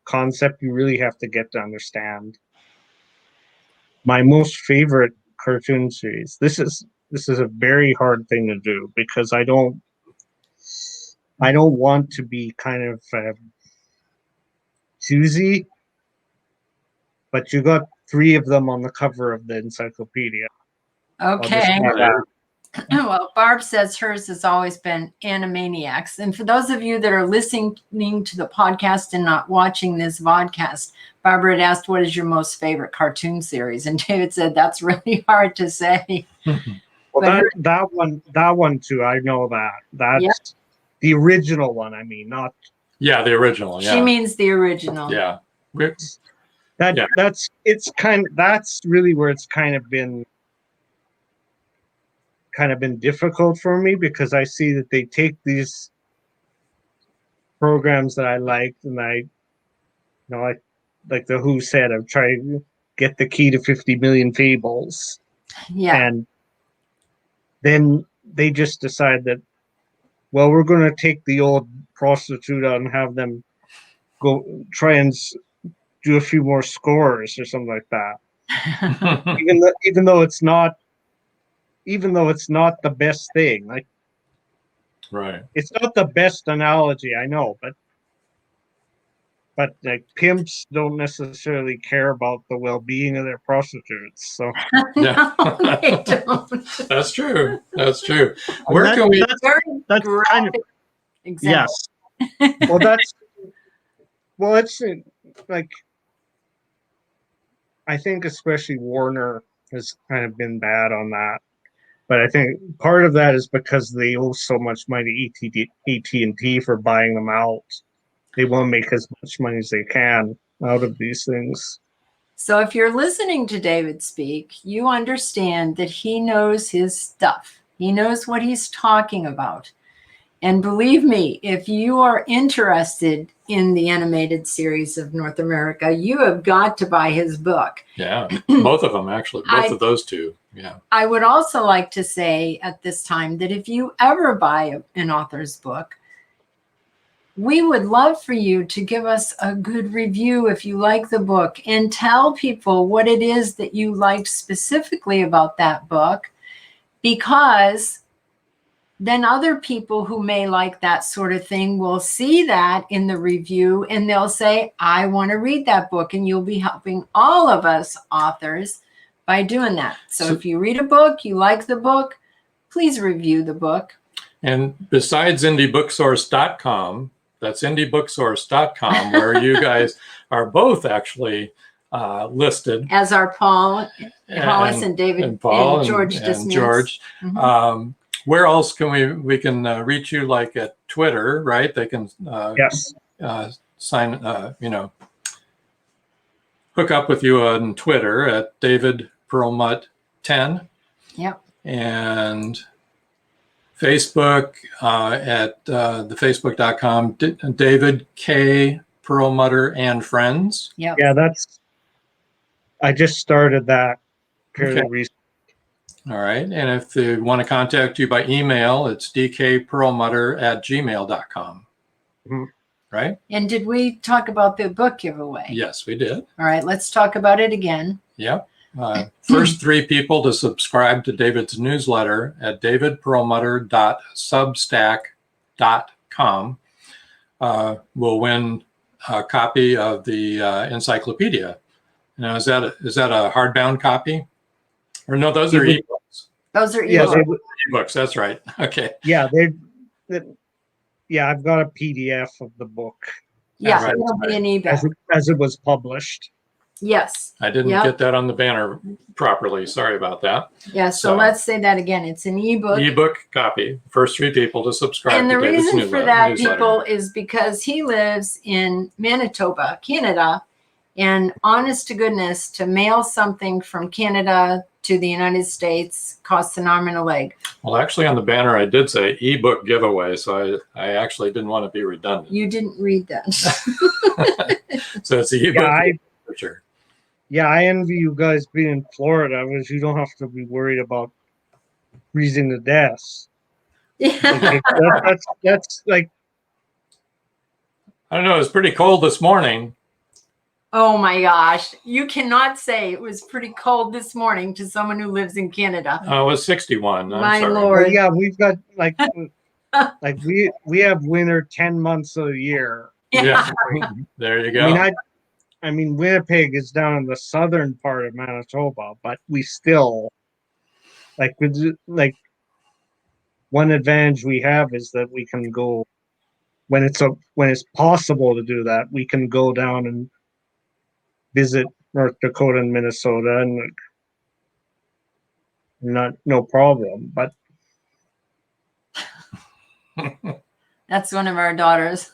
concept. You really have to get to understand. My most favorite cartoon series. This is a very hard thing to do because I don't want to be kind of choosy, but you got 3 of them on the cover of the encyclopedia. Okay. Well, Barb says hers has always been Animaniacs. And for those of you that are listening to the podcast and not watching this vodcast, Barbara had asked, what is your most favorite cartoon series? And David said, that's really hard to say. Well, that one too, I know that. That's the original one, I mean, not... Yeah, the original, yeah. She means the original. Yeah. That's really where it's kind of been difficult for me, because I see that they take these programs that I liked, and like the Who said, I'm trying to get the key to 50 million fables. Yeah. And then they just decide that, well, we're going to take the old prostitute out and have them go try and do a few more scores or something like that. even though it's not the best thing. Like, right. It's not the best analogy, I know, but like pimps don't necessarily care about the well-being of their prostitutes. So yeah. No, they don't. That's true. That's true. Where can we? That's kind of example. Yes. It's like, I think especially Warner has kind of been bad on that. But I think part of that is because they owe so much money to AT&T for buying them out. They want to make as much money as they can out of these things. So if you're listening to David speak, you understand that he knows his stuff. He knows what he's talking about. And believe me, if you are interested in the animated series of North America, you have got to buy his book. Yeah, both of them, actually. Both of those two. Yeah. I would also like to say at this time that if you ever buy an author's book, we would love for you to give us a good review if you like the book, and tell people what it is that you liked specifically about that book, because then other people who may like that sort of thing will see that in the review and they'll say, I want to read that book. And you'll be helping all of us authors by doing that. So if you read a book, you like the book, please review the book. And besides indiebooksource.com, that's indiebooksource.com, where you guys are both actually listed. As are Paul Hollis and David and Paul and George and George. Mm-hmm. Where else can we can reach you? Like at Twitter, right? They can yes, sign hook up with you on Twitter at David Perlmutt 10. Yep. And Facebook at the facebook.com David K. Perlmutter and Friends. Yep. Yeah, I just started that fairly Okay. recent. All right. And if they want to contact you by email, it's dkperlmutter@gmail.com. Mhm. Right? And did we talk about the book giveaway? Yes, we did. All right, let's talk about it again. Yep. First 3 people to subscribe to David's newsletter at davidperlmutter.substack.com will win a copy of the encyclopedia. Now, is that a hardbound copy? Or no, those are ebooks. Those are Yeah, ebooks. Ebooks, that's right. Okay. yeah, I've got a PDF of the book. Yeah, Right. it'll be an ebook. As it was published. Yes. I didn't Yep. get that on the banner properly. Sorry about that. Yeah, so let's say that again. It's an ebook. Ebook copy. First 3 people to subscribe And to the David's reason for that, newsletter. people, is because he lives in Manitoba, Canada. And honest to goodness, to mail something from Canada to the United States costs an arm and a leg. Well, actually, on the banner, I did say ebook giveaway, so I actually didn't want to be redundant. You didn't read that. So it's the ebook. Yeah, I envy you guys being in Florida, because you don't have to be worried about freezing to death. Yeah. That's like, I don't know. It was pretty cold this morning. Oh my gosh. You cannot say it was pretty cold this morning to someone who lives in Canada. It was 61. I'm My sorry. Lord. well, yeah, we've got like we have winter 10 months of the year. Yeah. There you go. I mean, Winnipeg is down in the southern part of Manitoba, but we still like one advantage we have is that we can go when it's possible to do that. We can go down and visit North Dakota and Minnesota, and no problem. But That's one of our daughters.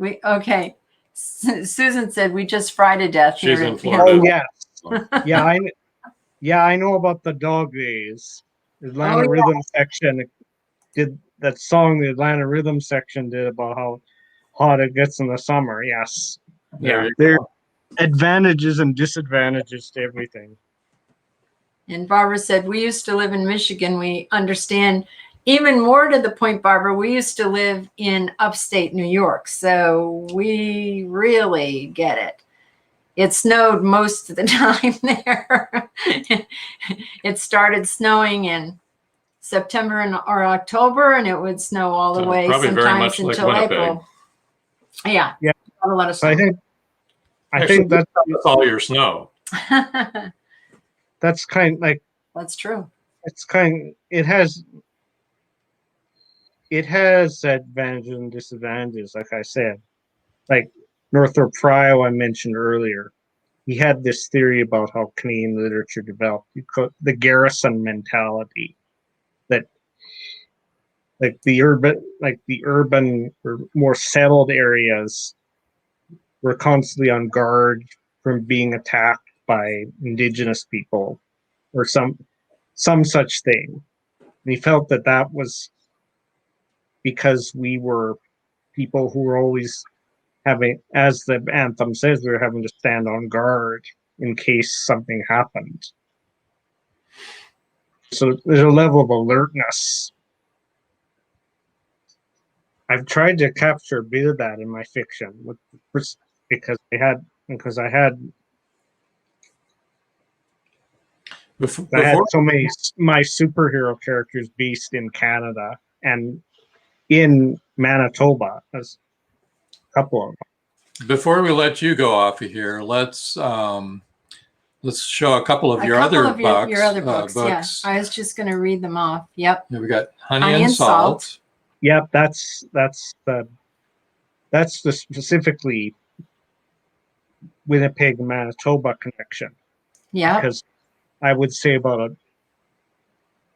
Okay. Susan said we just fried to death. She's here in in Florida. oh yes, I know about the dog days. The Atlanta Rhythm section did that song. The Atlanta Rhythm section did about how hot it gets in the summer. Yes, There you there are advantages and disadvantages to everything. And Barbara said, we used to live in Michigan. We understand even more to the point, Barbara, we used to live in upstate New York. So we really get it. It snowed most of the time there. It started snowing in September or October, and it would snow all the way probably very sometimes much like until Winnipeg. April. Yeah. Yeah. A lot of snow. I think that's all your snow. That's kind of like, That's true. it has advantages and disadvantages, like I said. Like Northrop Frye, I mentioned earlier, he had this theory about how Canadian literature developed. The garrison mentality, that the urban or more settled areas were constantly on guard from being attacked by indigenous people or some such thing. And he felt that was because we were people who were always having, as the anthem says, we were having to stand on guard in case something happened. So there's a level of alertness. I've tried to capture a bit of that in my fiction because I had so many my superhero characters based in Canada and in Manitoba, as a couple of them. Before we let you go off of here, let's show a couple of your other books. Your other books. Yeah, I was just going to read them off. Yep. Yeah, we got Honey and Salt. Yep, that's the specifically Winnipeg, Manitoba connection. Yeah. Because I would say about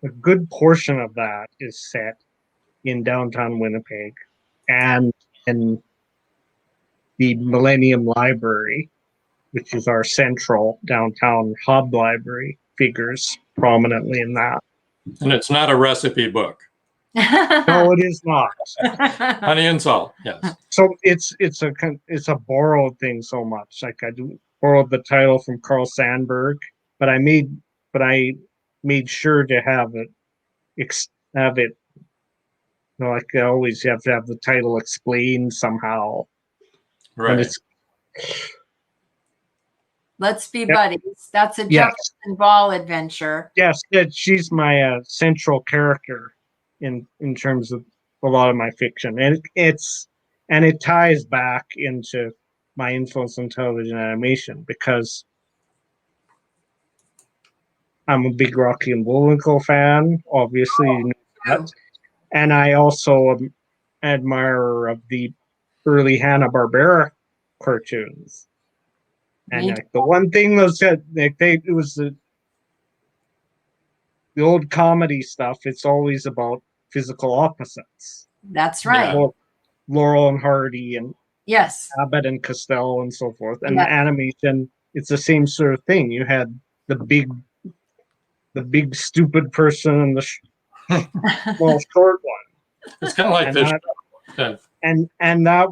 a good portion of that is set in downtown Winnipeg and in the Millennium Library, which is our central downtown hub library, figures prominently in that. And it's not a recipe book. No, it is not. Honey and Salt, yes. So it's a borrowed thing so much. Like borrowed the title from Carl Sandburg but I made sure to have it like always, you have to have the title explained somehow. Right. And it's Let's Be Yep. Buddies. That's a Yes. Jefferson Ball adventure. yes, she's my central character in terms of a lot of my fiction, and it ties back into my influence on television animation because I'm a big Rocky and Bullwinkle fan, obviously, you know that. And I also am an admirer of the early Hanna-Barbera cartoons. And Me like the one thing those said, like it was the old comedy stuff. It's always about physical opposites. That's right. Yeah. Laurel and Hardy and Yes. Abbott and Costello and so forth. And Yeah. the animation, it's the same sort of thing. You had the big stupid person and the small short one. It's kind of like And fish. that- and that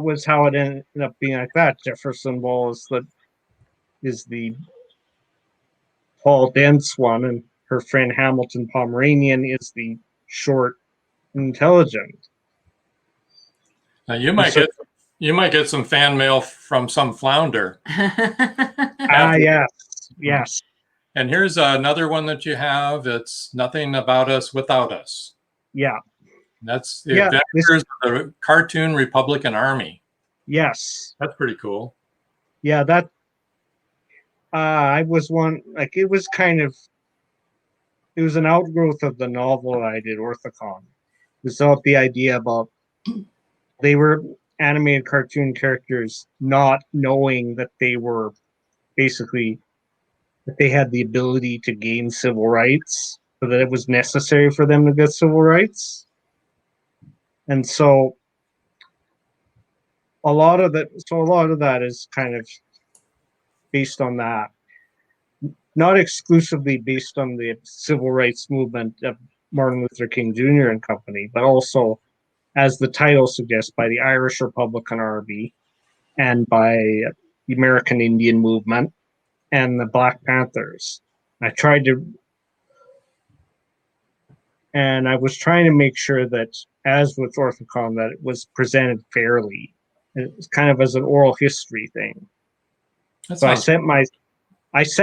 was how it ended up being like that. Jefferson Ball is the Paul Dent's one, and her friend Hamilton Pomeranian is the short, intelligent. Now you might get some fan mail from some flounder. Yes. And here's another one that you have. It's Nothing About Us Without Us. Yeah. That's the Adventures of the Cartoon Republican Army. Yes. That's pretty cool. Yeah, that I was one, like it was an outgrowth of the novel I did, Orthicon. It was all the idea about they were animated cartoon characters not knowing that they were basically that they had the ability to gain civil rights, or that it was necessary for them to get civil rights. And so a lot of that is kind of based on that. Not exclusively based on the civil rights movement of Martin Luther King Jr. and company, but also, as the title suggests, by the Irish Republican Army and by the American Indian movement and the Black Panthers. I was trying to make sure that, as with Orthicon, that it was presented fairly. It was kind of as an oral history thing. So I set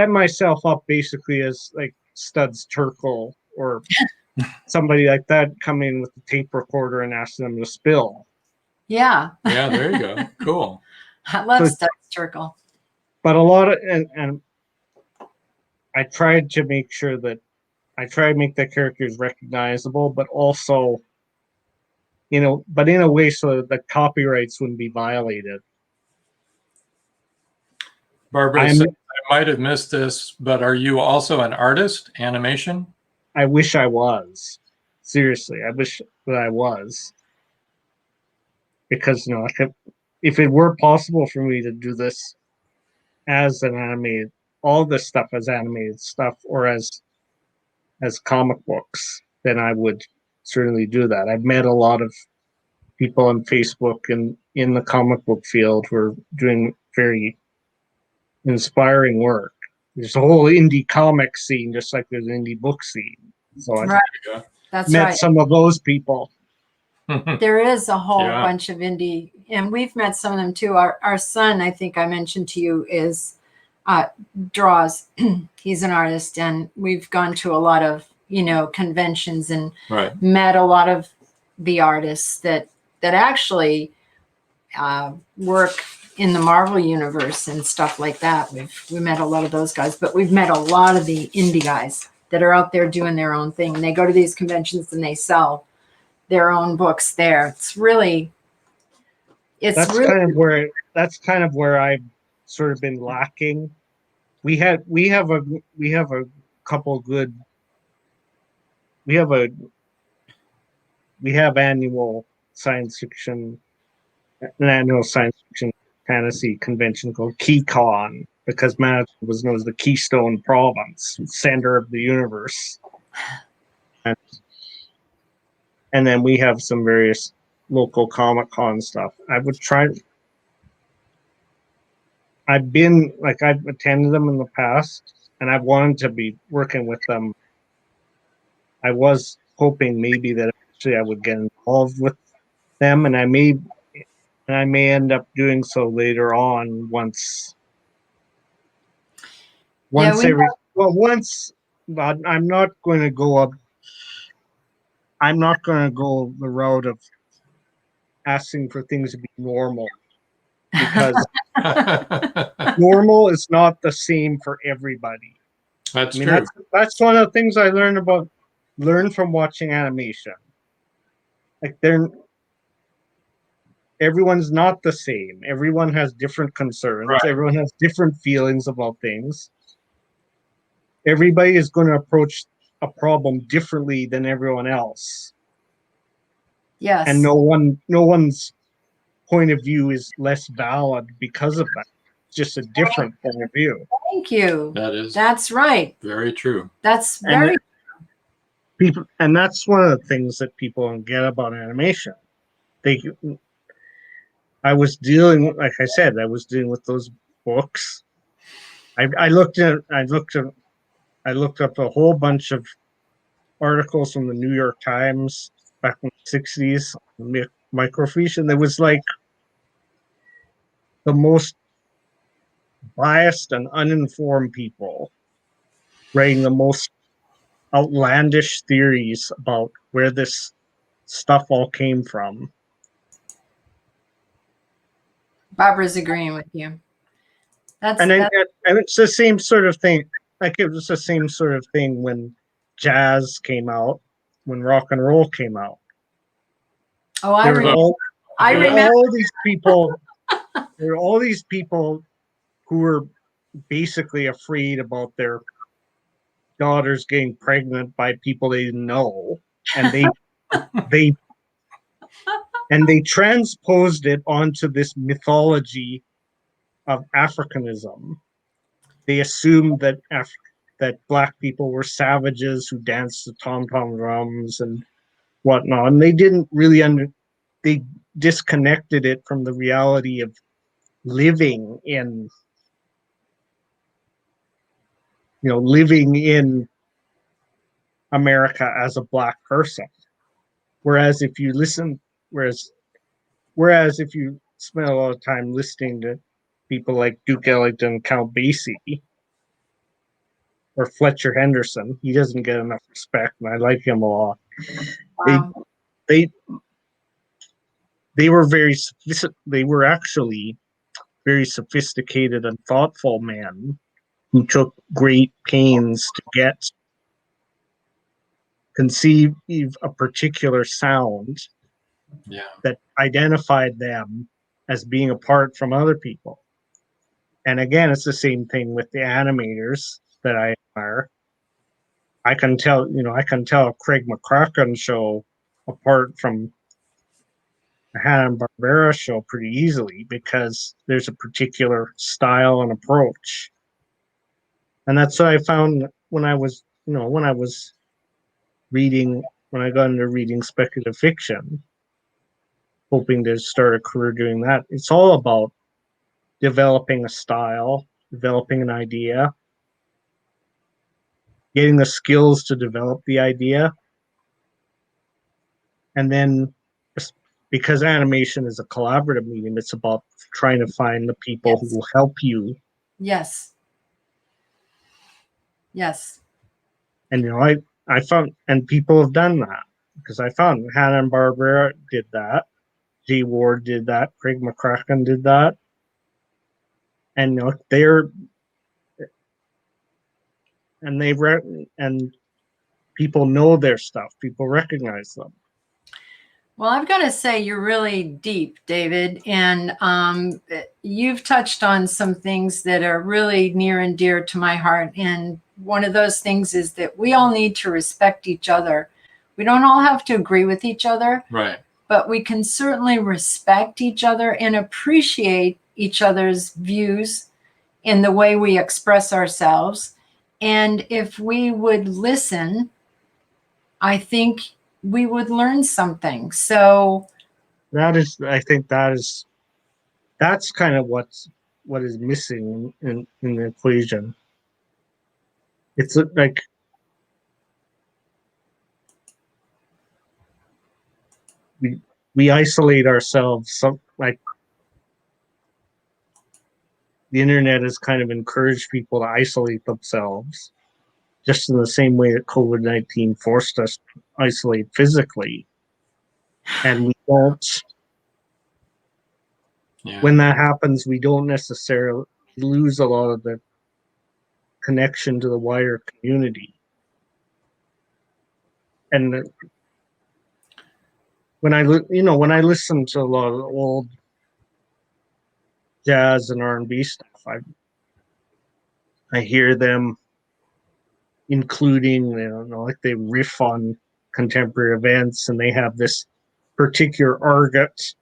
myself up basically as like Studs Terkel or somebody like that coming in with a tape recorder and asking them to spill. Yeah. Yeah, there you go. Cool. I love Studs Terkel. But a lot of and I tried to make sure that I try to make the characters recognizable, but also, but in a way so that the copyrights wouldn't be violated. Barbara said, I might have missed this, but are you also an artist, animation? I wish I was. Seriously, I wish that I was. Because, if it were possible for me to do this as an animated, all this stuff as animated stuff or as comic books, then I would certainly do that. I've met a lot of people on Facebook and in the comic book field who are doing very inspiring work. There's a whole indie comic scene, just like there's an indie book scene. So I met some of those people. There is a whole bunch of indie, and we've met some of them too. Our son, I think I mentioned to you, is draws. He's an artist, and we've gone to a lot of conventions and met a lot of the artists that actually work in the Marvel universe and stuff like that. We met a lot of those guys, but we've met a lot of the indie guys that are out there doing their own thing. And they go to these conventions and they sell their own books there. That's kind of where I've sort of been lacking. We have a couple good. We have an annual science fiction fantasy convention called KeyCon, because Manitoba was known as the Keystone Province, center of the universe. And then we have some various local Comic-Con stuff. I would try. I've attended them in the past, and I've wanted to be working with them. I was hoping maybe that actually I would get involved with them, and I may end up doing so later on once we every well once. But I'm not going to go up. I'm not going to go the route of asking for things to be normal, because normal is not the same for everybody. That's I mean, true. that's one of the things I learned from watching animation. Like everyone's not the same. Everyone has different concerns. Right. Everyone has different feelings about things. Everybody is going to approach a problem differently than everyone else. Yes. And no one's point of view is less valid because of that. It's just a different point of view. Thank you. That's right. very true. That's very people, and that's one of the things that people don't get about animation. I was dealing with those books. I looked up a whole bunch of articles from the New York Times back in the 60s, microfiche, and there was like the most biased and uninformed people writing the most outlandish theories about where this stuff all came from. Barbara's agreeing with you. And it's the same sort of thing. Like, it was the same sort of thing when jazz came out, when rock and roll came out. Oh, I remember. All these people. There were all these people who were basically afraid about their daughters getting pregnant by people they didn't know, and they transposed it onto this mythology of Africanism. They assumed that black people were savages who danced to tom-tom drums and whatnot, and they didn't really they disconnected it from the reality of living in America as a black person. Whereas if you spend a lot of time listening to people like Duke Ellington, Count Basie, or Fletcher Henderson, he doesn't get enough respect, and I like him a lot. Wow. They were actually very sophisticated and thoughtful men who took great pains to conceive a particular sound that identified them as being apart from other people. And again, it's the same thing with the animators that I admire. I can tell a Craig McCracken show apart from a Hanna-Barbera show pretty easily, because there's a particular style and approach. And that's what I found when I got into reading speculative fiction, hoping to start a career doing that. It's all about developing a style, developing an idea, getting the skills to develop the idea, and then, because animation is a collaborative medium, it's about trying to find the people who will help you. Yes. And I found, and people have done that, because I found Hanna-Barbera did that, G. Ward did that, Craig McCracken did that, and and people know their stuff. People recognize them. Well, I've got to say you're really deep, David, and you've touched on some things that are really near and dear to my heart. And one of those things is that we all need to respect each other. We don't all have to agree with each other, right? But we can certainly respect each other and appreciate each other's views in the way we express ourselves. And if we would listen, I think we would learn something. So I think that's kind of what's what is missing in the equation. It's like we isolate ourselves. Like the internet has kind of encouraged people to isolate themselves, just in the same way that COVID-19 forced us to isolate physically. And we don't. Yeah. When that happens, we don't necessarily lose a lot of the connection to the wider community. And when I listen to a lot of old jazz and R&B stuff, I hear them including, like they riff on contemporary events, and they have this particular argot,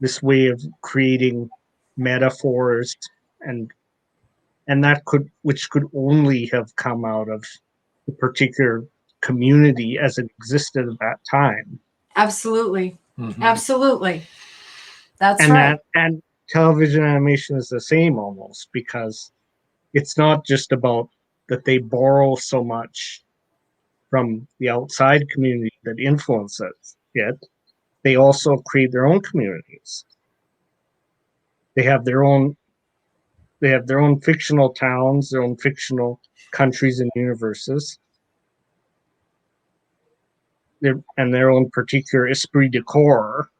this way of creating metaphors, and which could only have come out of the particular community as it existed at that time. Absolutely. Mhm. Absolutely. That's And right. and television animation is the same almost, because it's not just about that they borrow so much from the outside community that influences it. They also create their own communities. They have their own fictional towns, their own fictional countries and universes, and their own particular esprit de corps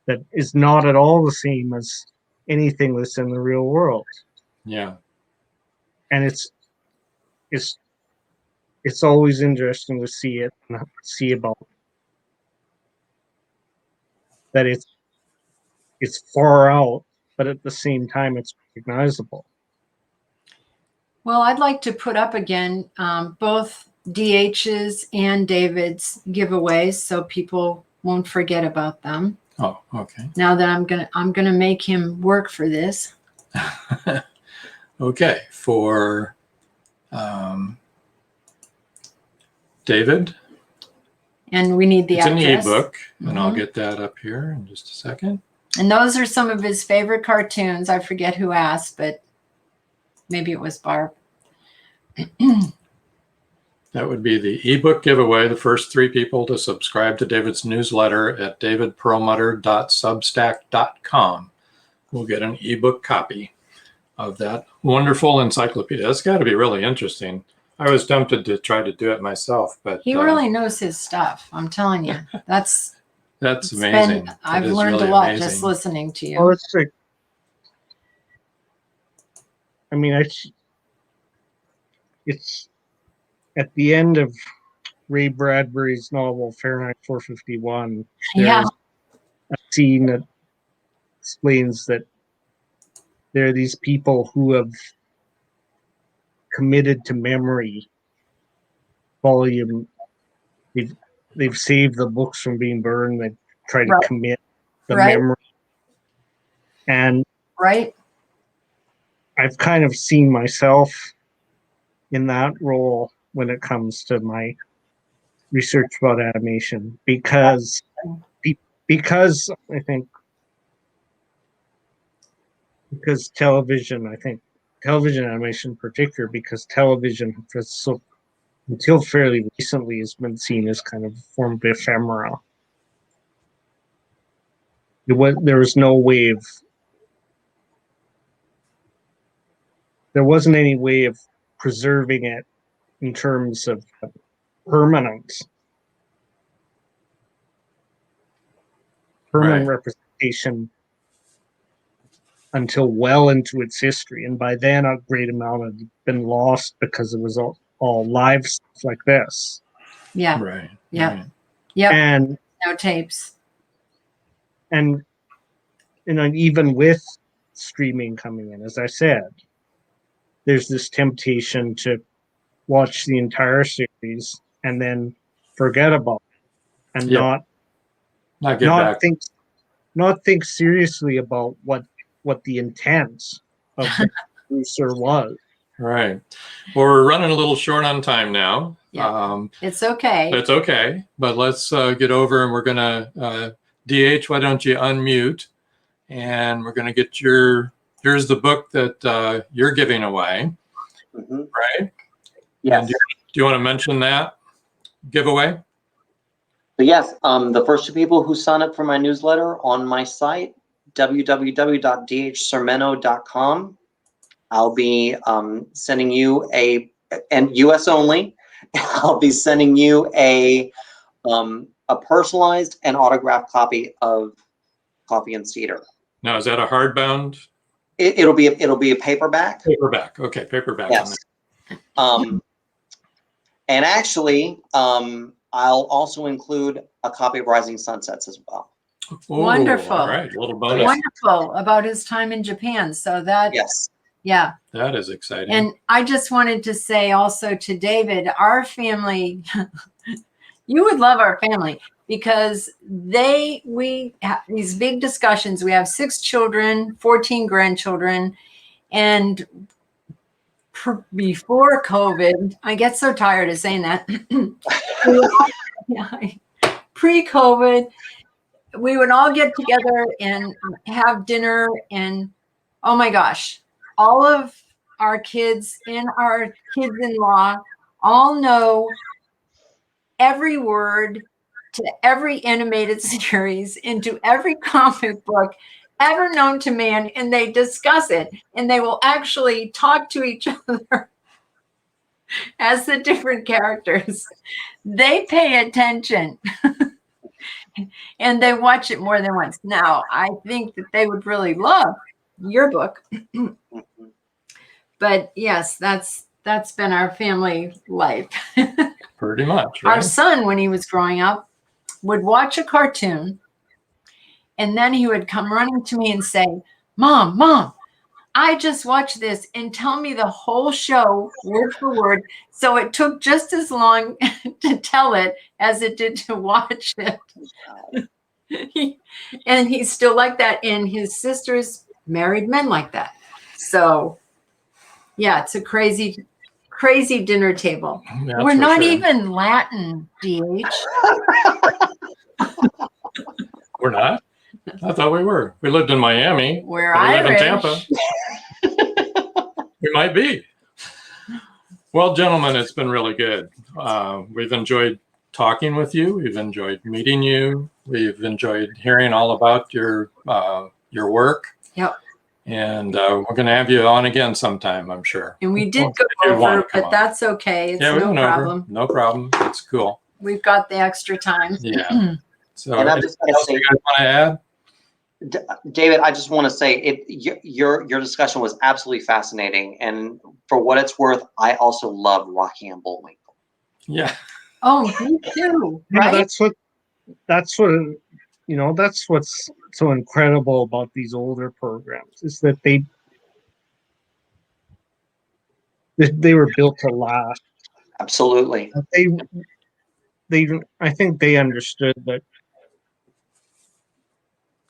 that is not at all the same as anything that's in the real world. Yeah. And it's always interesting to see about that it's far out, but at the same time it's recognizable. Well, I'd like to put up again both DH's and David's giveaways so people won't forget about them. Oh, okay. Now that I'm gonna make him work for this. Okay. For David, And we need the it's address. an ebook, and I'll Mhm. get that up here in just a second. And those are some of his favorite cartoons. I forget who asked, but maybe it was Barb. That would be the ebook giveaway. The first 3 people to subscribe to David's newsletter at davidperlmutter.substack.com will get an ebook copy of that wonderful encyclopedia. That's got to be really interesting. I was tempted to try to do it myself, but He really knows his stuff. I'm telling you. That's amazing. I've It is learned really a lot amazing. just listening to you. Well, it's like, I mean, it's at the end of Ray Bradbury's novel Fahrenheit 451. Yeah. There's a scene that explains that there are these people who have committed to memory volume. They've saved the books from being burned. They try to Right. commit the Right. memory. And Right? I've kind of seen myself in that role when it comes to my research about animation, because I think because television animation in particular, because television has until fairly recently has been seen as kind of a form of ephemera. There wasn't any way of preserving it in terms of permanent Right. representation until well into its history, and by then a great amount had been lost because it was all live stuff like this. Yeah. Right. Yeah. Right. Yep. And No tapes. and even with streaming coming in, as I said, there's this temptation to watch the entire series and then forget about it and Yep. Not get back. not think seriously about what the intent of the producer was. Right. Well, we're running a little short on time now. Yeah. It's okay. It's okay, but let's get over, and we're gonna DH. Why don't you unmute, and we're gonna get your here's the book that you're giving away, right? Yes. And do you want to mention that giveaway? So yes, the first 2 people who sign up for my newsletter on my site, www.dhcermeno.com, I'll be sending you and US only, I'll be sending you a personalized and autographed copy of Coffee and Cedar. Now, is that a hardbound? It'll be a paperback. Paperback. Okay, paperback. Yes. And actually, I'll also include a copy of Rising Sunsets as well. Ooh, Wonderful. All right, a little bonus. Wonderful about his time in Japan. So that, Yes. yeah. That is exciting. And I just wanted to say also to David, our family, you would love our family because we have these big discussions. We have 6 children, 14 grandchildren, and before COVID, I get so tired of saying that. Pre-COVID, we would all get together and have dinner, and oh my gosh, all of our kids and our kids-in-law all know every word to every animated series, into every comic book ever known to man, and they discuss it, and they will actually talk to each other as the different characters. They pay attention and they watch it more than once. Now, I think that they would really love your book. But yes, that's been our family life. Pretty much, right? Our son, when he was growing up, would watch a cartoon, and then he would come running to me and say, Mom, I just watched this, and tell me the whole show word for word. So it took just as long to tell it as it did to watch it. And he's still like that, and his sisters married men like that. So yeah, it's a crazy dinner table. That's We're for not sure. even Latin, DH. We're not? I thought we were. We lived in Miami. We're but we live in Irish. Tampa. We might be. Well, gentlemen, it's been really good. We've enjoyed talking with you. We've enjoyed meeting you. We've enjoyed hearing all about your work. Yep. And we're going to have you on again sometime, I'm sure. And we did If go you want over, to come but on. that's okay. It's Yeah, we no went over. problem. No problem. It's cool. We've got the extra time. Yeah. So And I'm anything just gonna else say- you guys want to add? David, I just want to say your discussion was absolutely fascinating, and for what it's worth, I also love Rocky and Bullwinkle. Yeah. Oh, me too. Yeah, Right? that's what's so incredible about these older programs is that they were built to last. Absolutely. I think they understood that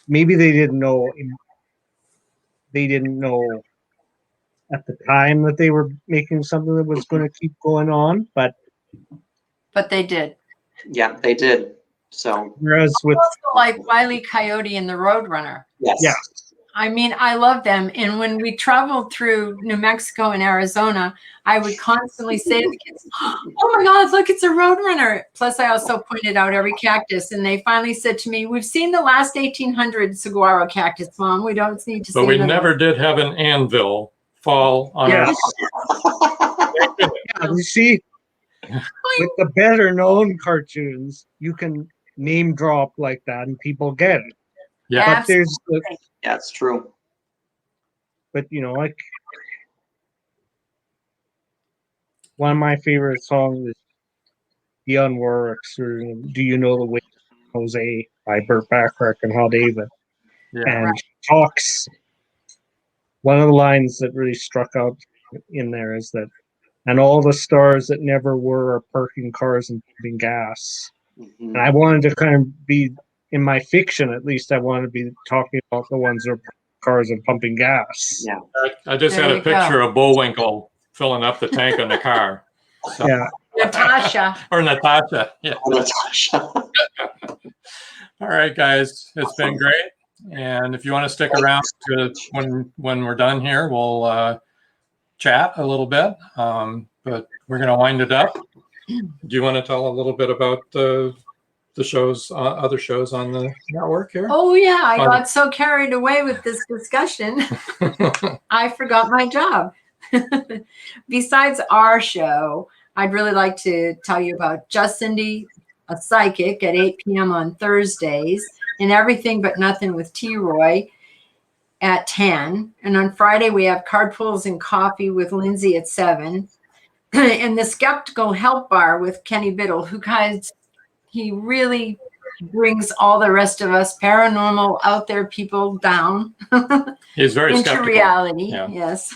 maybe they didn't know at the time that they were making something that was going to keep going on, but They did. Yeah, they did. So whereas with Also like Wile E. Coyote and the Roadrunner. yes. yeah, I mean, I love them. And when we traveled through New Mexico and Arizona, I would constantly say to the kids, oh my God, look, it's a Roadrunner. Plus, I also pointed out every cactus. And they finally said to me, we've seen the last 1800 saguaro cactus, Mom. We don't need to see But we another never one." did have an anvil fall on Yeah. us. yeah, you see, with the better known cartoons, you can name drop like that and people get it. Yeah. But there's Yeah, it's true. but like one of my favorite songs is The Unworks or Do You Know the Way, Jose by Burt Bacharach and Hal David. Yeah. And she talks, one of the lines that really struck out in there is that, and all the stars that never were are parking cars and pumping gas. Mhm. And I wanted to kind of be, in my fiction at least, I wanted to be talking about the ones that are parking cars and pumping gas. Yeah. I just There had a you go. picture of Bullwinkle filling up the tank on the car. So, Yeah. Natasha. Or Natasha. Yeah. Oh, Natasha. All right, guys. It's been great. And if you want to stick around to when we're done here, we'll chat a little bit. But we're going to wind it up. Do you want to tell a little bit about the shows, other shows on the network here? Oh yeah, I got so carried away with this discussion, I forgot my job. Besides our show, I'd really like to tell you about Just Cindy, a Psychic, at 8 p.m. on Thursdays, and Everything But Nothing with T. Roy at 10. And on Friday, we have Card Pulls and Coffee with Lindsay at 7. And the Skeptical Help Bar with Kenny Biddle, who he really brings all the rest of us paranormal out there people down. He's very into skeptical. Reality. Yeah. Yes.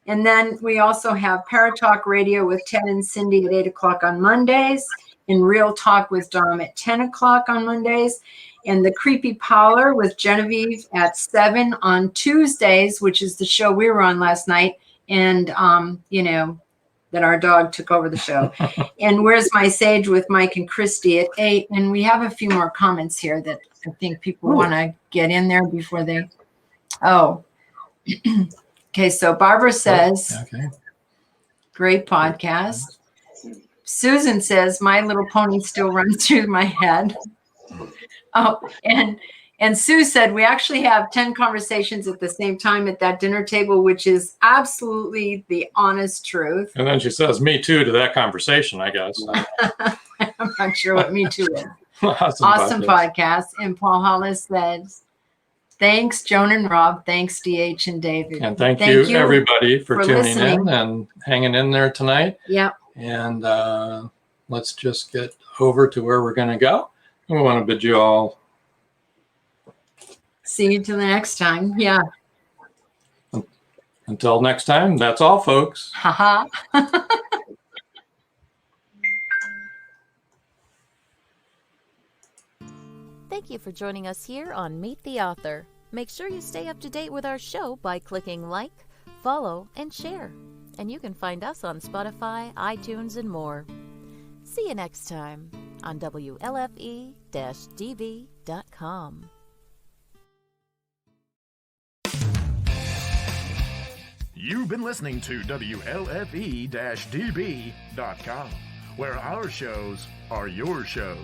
And then we also have Paratalk Radio with Ted and Cindy at 8 o'clock on Mondays, and Real Talk with Dom at 10 o'clock on Mondays, and The Creepy Parlor with Genevieve at 7 on Tuesdays, which is the show we were on last night. And, that our dog took over the show. And Where's My Sage with Mike and Christy at 8. And we have a few more comments here that I think people want to get in there before they. Oh, okay. So Barbara says, great podcast. Susan says, My Little Pony still runs through my head. Oh, and Sue said, we actually have 10 conversations at the same time at that dinner table, which is absolutely the honest truth. And then she says, me too, to that conversation, I guess. I'm not sure what me too is. Awesome podcast. And Paul Hollis says, thanks, Joan and Rob. Thanks, DH and David. And thank you everybody for tuning listening. in and hanging in there tonight. Yep. And let's just get over to where we're going to go. We want to bid you all. See you till the next time. Yeah. Until next time, that's all, folks. Haha. Thank you for joining us here on Meet the Author. Make sure you stay up to date with our show by clicking like, follow, and share. And you can find us on Spotify, iTunes, and more. See you next time on WLFE-DB.com. You've been listening to WLFE-DB.com, where our shows are your shows.